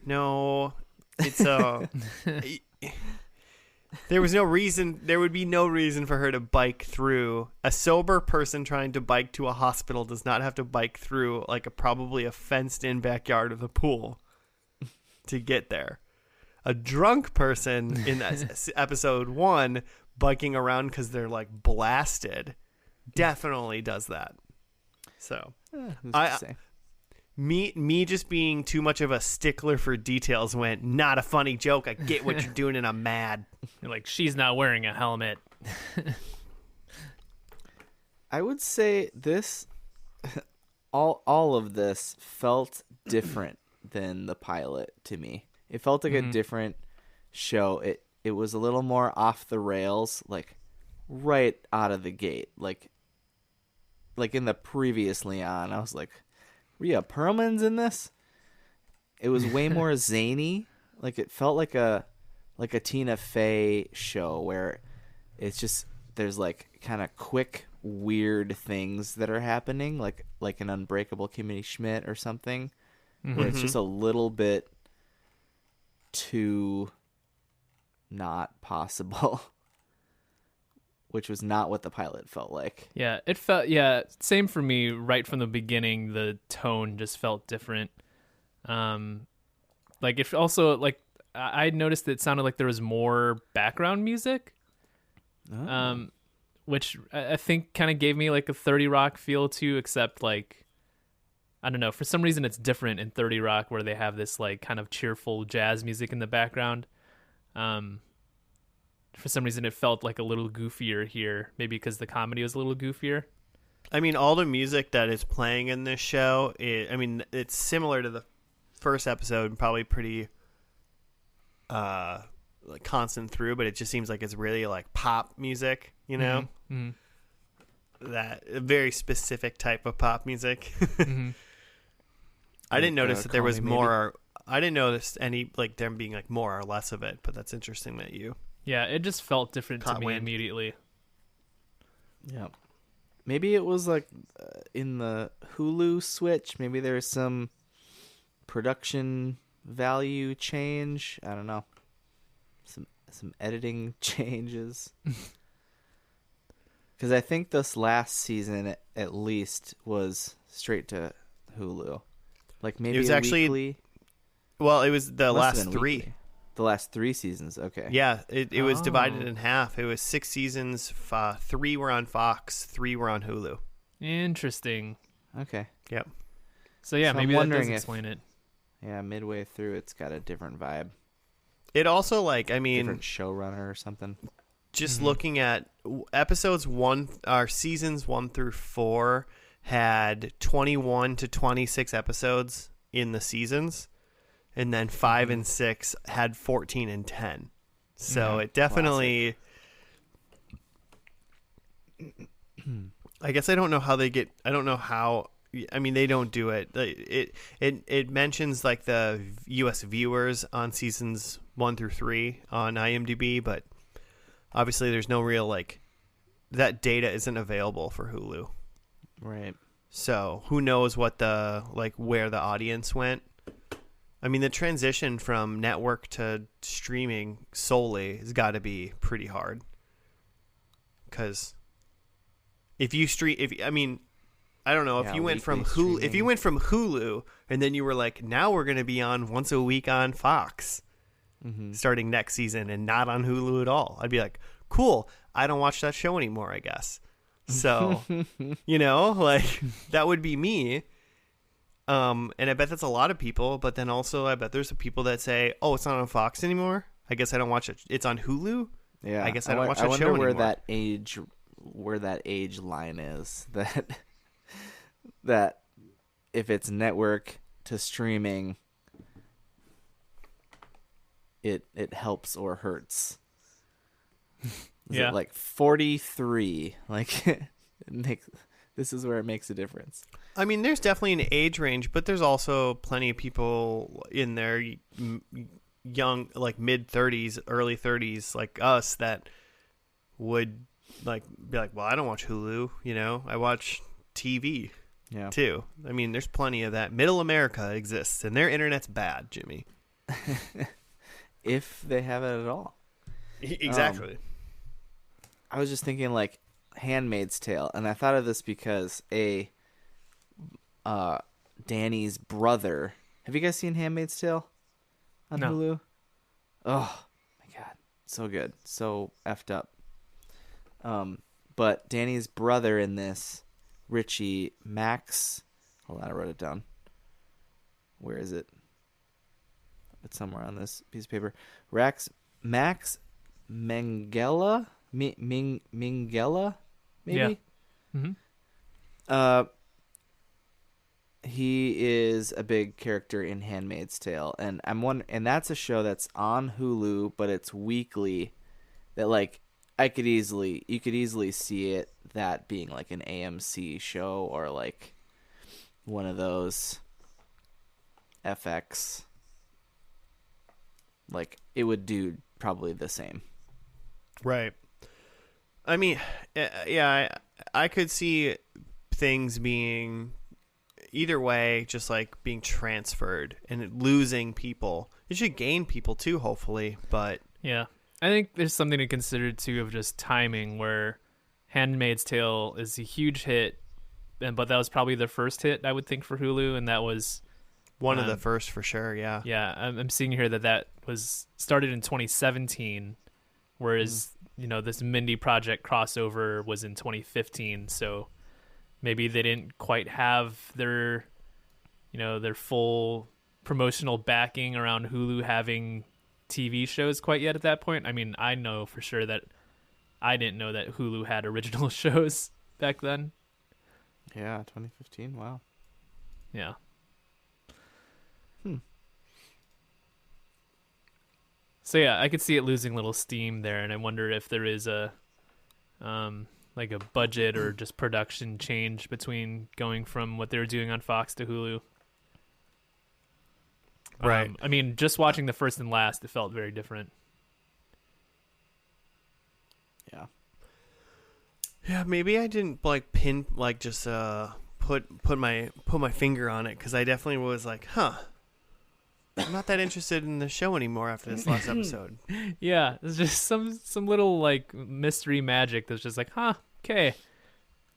No, it's there was no reason. There would be no reason for her to bike through. A sober person trying to bike to a hospital does not have to bike through like probably a fenced-in backyard of the pool to get there. A drunk person in episode 1 biking around because they're like blasted definitely does that. So me just being too much of a stickler for details went, not a funny joke. I get what you're doing and I'm mad. You're like, she's not wearing a helmet. I would say this all of this felt different than the pilot to me. It felt like a different show. It was a little more off the rails, like right out of the gate. Like in the previously on, I was like, Rhea Perlman's in this? It was way more zany. Like it felt like a Tina Fey show where it's just there's like kind of quick weird things that are happening, like an Unbreakable Kimmy Schmidt or something, where it's just a little bit too not possible, which was not what the pilot felt like. Yeah, it felt same for me. Right from the beginning, the tone just felt different. Like it also like I noticed that it sounded like there was more background music, which I think kind of gave me like a 30 Rock feel too, except like I don't know, for some reason it's different in 30 Rock where they have this like kind of cheerful jazz music in the background. For some reason it felt like a little goofier here, maybe because the comedy was a little goofier. I mean, all the music that is playing in this show, it's similar to the first episode, probably pretty like constant through, but it just seems like it's really like pop music, that a very specific type of pop music. I didn't notice that there was more. I didn't notice any like there being like more or less of it, but that's interesting that you Yeah, it just felt different to Caught me wind. immediately. Yeah. Maybe it was like in the Hulu switch. Maybe there's some production value change. I don't know. Some editing changes. Because I think this last season at least was straight to Hulu. Like maybe It was a actually weekly. Well, it was the Must have last been 3. weekly. The last 3 seasons. Okay. Yeah, it was divided Oh. in half. It was 6 seasons. 3 were on Fox, 3 were on Hulu. Interesting. Okay. Yep. So yeah, So I'm maybe that does wondering if- explain it. Yeah, midway through, it's got a different vibe. It also, like, I mean, Different showrunner or something. just looking at seasons 1 through 4 had 21 to 26 episodes in the seasons, and then 5 and 6 had 14 and 10. So it definitely I guess I don't know how they get. I don't know how. I mean, they don't do it. It mentions like the U.S. viewers on seasons 1 through 3 on IMDb, but obviously there's no real like that data isn't available for Hulu. Right. So who knows what the like where the audience went. I mean, the transition from network to streaming solely has got to be pretty hard. Because if you I don't know, if Yeah, you went from weekly Hulu, if you streaming. went from Hulu and then you were like, now we're going to be on once a week on Fox starting next season and not on Hulu at all, I'd be like, cool. I don't watch that show anymore, I guess. So, like that would be me. And I bet that's a lot of people, but then also I bet there's some people that say, oh, it's not on Fox anymore. I guess I don't watch it. It's on Hulu. Yeah. I guess I don't watch that I wonder show where anymore. that age line is. That if it's network to streaming, it helps or hurts. Is Yeah. it like 43? Like this is where it makes a difference. I mean, there's definitely an age range, but there's also plenty of people in their young, like mid 30s, early 30s, like us, that would like be like, well, I don't watch Hulu, I watch TV Yeah. too. I mean, there's plenty of that. Middle America exists, and their internet's bad, Jimmy. If they have it at all. Exactly. I was just thinking like Handmaid's Tale, and I thought of this because Danny's brother. Have you guys seen Handmaid's Tale on No. Hulu? Oh my god, so good, so effed up. But Danny's brother in this, Richie Max. Hold on, I wrote it down. Where is it? It's somewhere on this piece of paper. Max Minghella? Minghella? Maybe? Mm-hmm. He is a big character in Handmaid's Tale, and and that's a show that's on Hulu, but it's weekly. That like you could easily see it that being like an AMC show or like one of those FX. Like it would do probably the same. Right. I mean, yeah, I could see things being either way, just like being transferred and losing people. It should gain people too, hopefully, but Yeah. I think there's something to consider too of just timing, where Handmaid's Tale is a huge hit, but that was probably their first hit, I would think, for Hulu, and that was one of the first for sure, yeah. Yeah, I'm seeing here that was started in 2017, whereas this Mindy Project crossover was in 2015. So maybe they didn't quite have their full promotional backing around Hulu having TV shows quite yet at that point. I mean, I know for sure that I didn't know that Hulu had original shows back then. Yeah, 2015. Wow. Yeah. So yeah, I could see it losing a little steam there, and I wonder if there is a like a budget or just production change between going from what they were doing on Fox to Hulu. Right. I mean, just watching the first and last, it felt very different. Yeah. Yeah, maybe I didn't like pin like just put my finger on it, because I definitely was like, huh, I'm not that interested in the show anymore after this last episode. Yeah, it's just some little like mystery magic that's just like, huh, okay.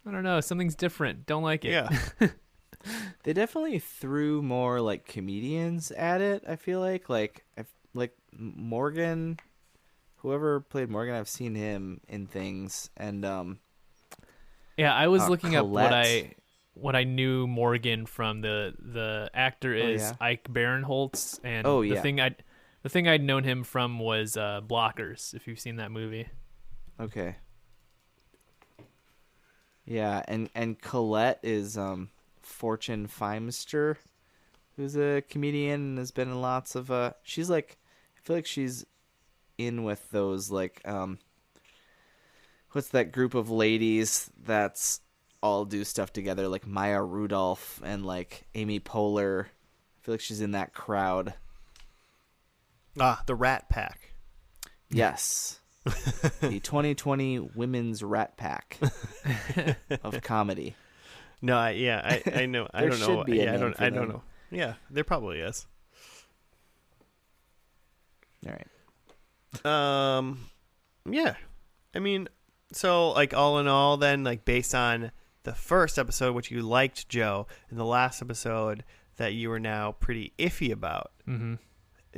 I don't know, something's different. Don't like it. Yeah. They definitely threw more like comedians at it. I feel like like Morgan, whoever played Morgan, I've seen him in things, and Yeah, I was looking up Colette. what I knew Morgan from. The actor is yeah. Ike Barinholtz, and Oh, the yeah. thing I'd known him from was Blockers, if you've seen that movie. Okay. Yeah, and Colette is Fortune Feimster, who's a comedian and has been in lots of she's like, I feel like she's in with those like what's that group of ladies that's all do stuff together, like Maya Rudolph and like Amy Poehler. I feel like she's in that crowd. The Rat Pack. Yes. The 2020 Women's Rat Pack of comedy. No, I know. I There don't know. should be a Yeah, name for I don't them. know. Yeah, there probably is. All right. Yeah. I mean, so like all in all, then like based on the first episode, which you liked, Joe, and the last episode that you were now pretty iffy about. Mm-hmm.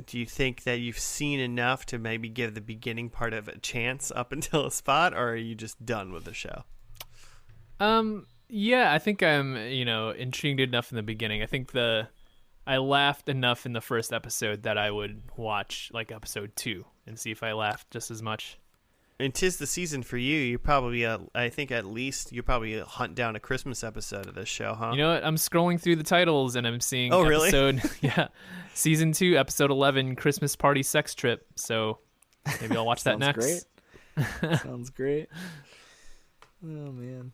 Do you think that you've seen enough to maybe give the beginning part of a chance up until a spot, or are you just done with the show? Yeah, I think I'm, intrigued enough in the beginning. I think I laughed enough in the first episode that I would watch like episode 2 and see if I laughed just as much. And 'tis the season for you. You probably, I think at least you probably hunt down a Christmas episode of this show, huh? You know what? I'm scrolling through the titles and I'm seeing Oh, really? episode, yeah, season 2, episode 11, Christmas Party Sex Trip. So maybe I'll watch that next. Great. Sounds great. Oh man.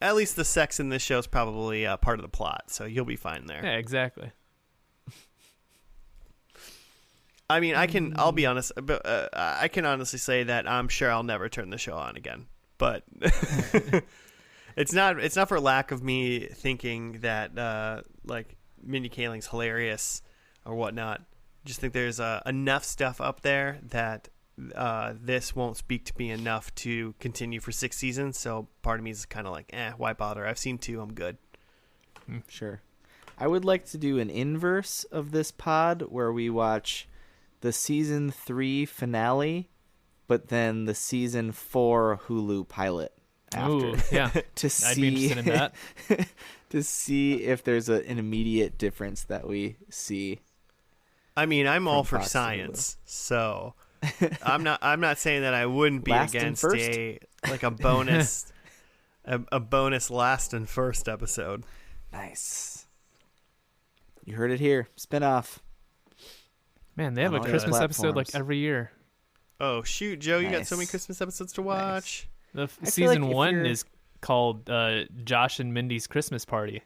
At least the sex in this show is probably part of the plot, so you'll be fine there. Yeah, exactly. I mean, I'll be honest, but I can honestly say that I'm sure I'll never turn the show on again. But it's not for lack of me thinking that like Mindy Kaling's hilarious or whatnot. Just think there's enough stuff up there that this won't speak to me enough to continue for 6 seasons. So part of me is kind of like, why bother? I've seen 2, I'm good. Sure. I would like to do an inverse of this pod where we watch the season 3 finale, but then the season 4 Hulu pilot after. Ooh, yeah. to I'd be interested in that. to see if there's an immediate difference that we see. I mean, I'm all for Fox to science, so I'm not saying that I wouldn't be Last and against first? a bonus a bonus last and first episode. Nice. You heard it here. Spinoff. Man, they have On a all Christmas your episode like platforms. every year. Oh shoot, Joe, you got so many Nice. Christmas episodes to watch. The feel season like if 1 you're- is called Josh and Mindy's Christmas Party.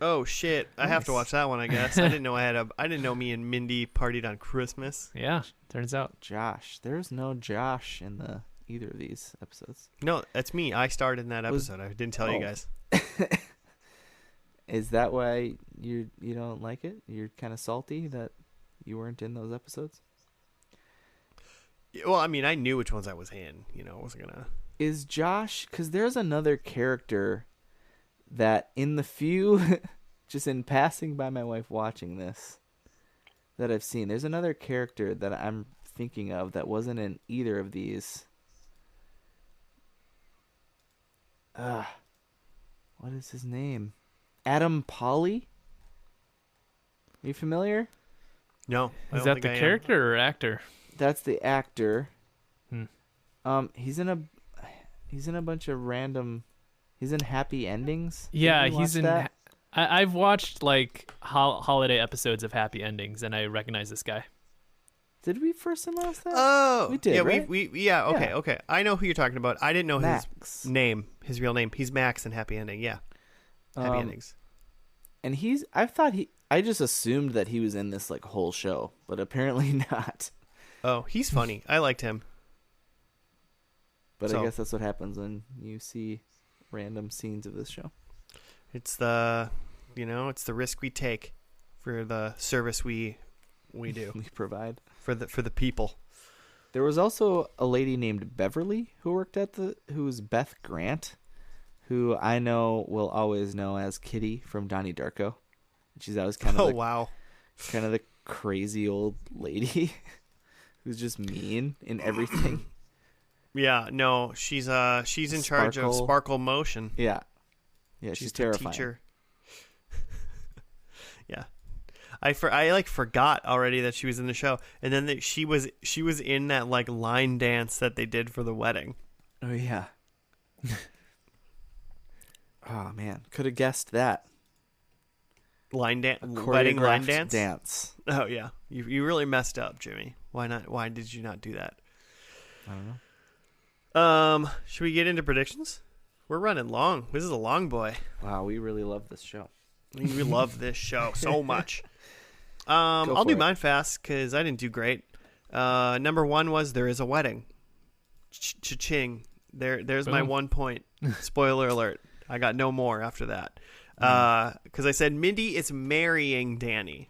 Oh shit, I have to Nice. watch that one. I guess I didn't know me and Mindy partied on Christmas. Yeah, turns out. Josh. There's no Josh in either of these episodes. No, that's me. I starred in that Was- episode. I didn't tell you Oh. guys. Is that why you don't like it? You're kind of salty that you weren't in those episodes? Well, I mean, I knew which ones I was in. I wasn't gonna. Is Josh, because there's another character that in the few, just in passing by my wife watching this, that I've seen, there's another character that I'm thinking of that wasn't in either of these. What is his name? Adam Polly? Are you familiar? No, I Is don't that think the I am. character or actor? That's the actor. Hmm. He's in a bunch of random. He's in Happy Endings. Did Yeah, you he's watch in. that? I've watched like holiday episodes of Happy Endings, and I recognize this guy. Did we first announce that? Oh, We did, Yeah, right? Okay, Yeah. okay. I know who you're talking about. I didn't know Max. his real name. He's Max in Happy Ending. Yeah, Happy Endings. And I just assumed that he was in this like whole show, but apparently not. Oh, he's funny. I liked him. But So- I guess that's what happens when you see random scenes of this show. It's the, it's the risk we take for the service we do We provide. for the people. There was also a lady named Beverly who worked who's Beth Grant, who I know will always know as Kitty from Donnie Darko. She's always kind of Wow. kind of the crazy old lady who's just mean in everything. Yeah, no, she's in charge of Sparkle. Sparkle Motion. Yeah. Yeah, she's the terrifying. teacher. Yeah. I forgot already that she was in the show, and then she was in that like line dance that they did for the wedding. Oh yeah. Oh man, could have guessed that. Wedding line Choreographed dance. Oh yeah, you really messed up, Jimmy. Why not? Why did you not do that? I don't know. Should we get into predictions? We're running long. This is a long boy. Wow, we really love this show. We love this show so much. Go I'll for do it. mine fast because I didn't do great. Number one was there is a wedding. Cha-ching. There's my Boom. 1 point. Spoiler alert. I got no more after that. Because I said Mindy is marrying Danny.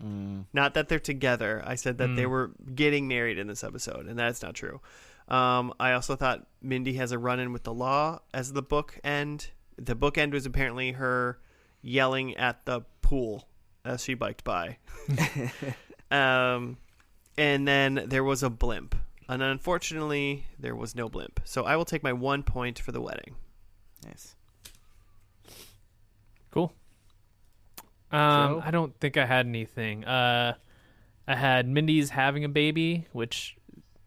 Not that they're together. I said that they were getting married in this episode, and that's not true. I also thought Mindy has a run-in with the law as the book end. The book end was apparently her yelling at the pool as she biked by. And then there was a blimp. And unfortunately, there was no blimp. So I will take my 1 point for the wedding. Nice. Cool. Joe? I don't think I had anything. I had Mindy's having a baby, which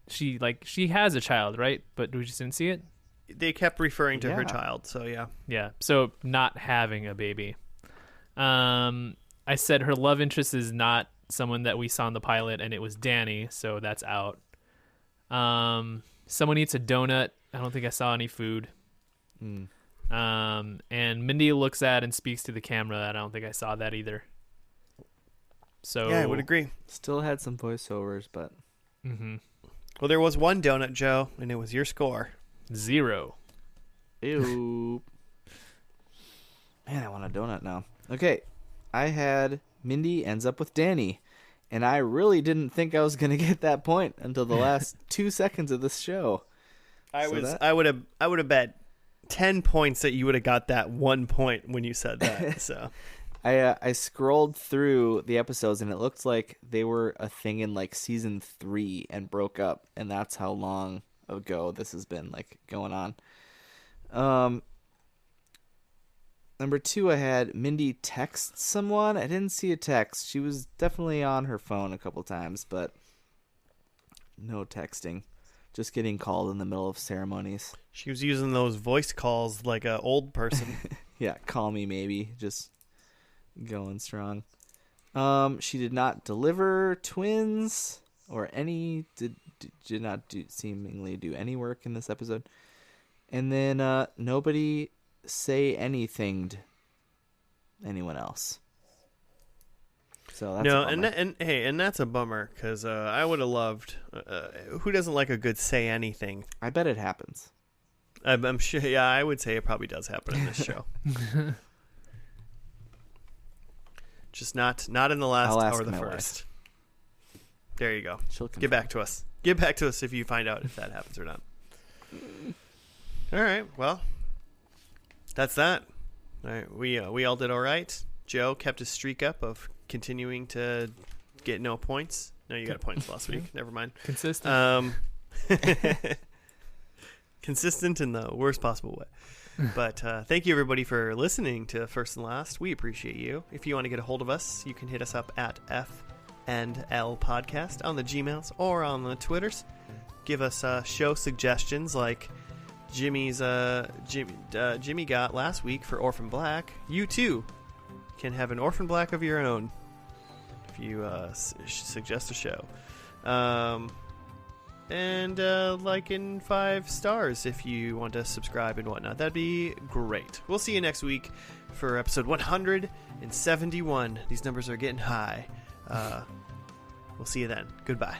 she has a child, right? But we just didn't see it. They kept referring to her Yeah. child, so yeah. Yeah. So not having a baby. I said her love interest is not someone that we saw in the pilot, and it was Danny, so that's out. Someone eats a donut. I don't think I saw any food. And Mindy looks at and speaks to the camera. I don't think I saw that either. So Yeah, I would agree. Still had some voiceovers, but Well, there was one donut, Joe, and it was your score. 0. ew. Man, I want a donut now. Okay, I had Mindy ends up with Danny, and I really didn't think I was gonna get that point until the last 2 seconds of this show. I would have bet 10 points that you would have got that 1 point when you said that. So I scrolled through the episodes, and it looked like they were a thing in like season 3 and broke up, and that's how long ago this has been like going on. Number 2, I had Mindy text someone. I didn't see a text. She was definitely on her phone a couple times, but no texting. Just getting called in the middle of ceremonies. she was using those voice calls like an old person. Yeah, call me maybe. Just going strong. She did not deliver twins or did not seemingly do any work in this episode. And then nobody say anything to anyone else. So that's No, a bummer. and that's a bummer because I would have loved. Who doesn't like a good say anything? I bet it happens. I'm sure. Yeah, I would say it probably does happen in this show. Just not in the last I'll ask or the my first. There you go. She'll Get back to us. Get back to us if you find out if that happens or not. All right. Well, that's that. All right. We all did all right. Joe kept his streak up of continuing to get no points. No, you got points last week. Never mind. Consistent. Consistent in the worst possible way. But thank you, everybody, for listening to First and Last. We appreciate you. If you want to get a hold of us, you can hit us up at F&L Podcast on the Gmails or on the Twitters. Give us show suggestions like Jimmy got last week for Orphan Black. You, too, can have an Orphan Black of your own if you suggest a show. And like in 5 stars if you want to subscribe and whatnot. That'd be great. We'll see you next week for episode 171. These numbers are getting high. We'll see you then. Goodbye.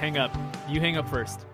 hang up. You hang up first.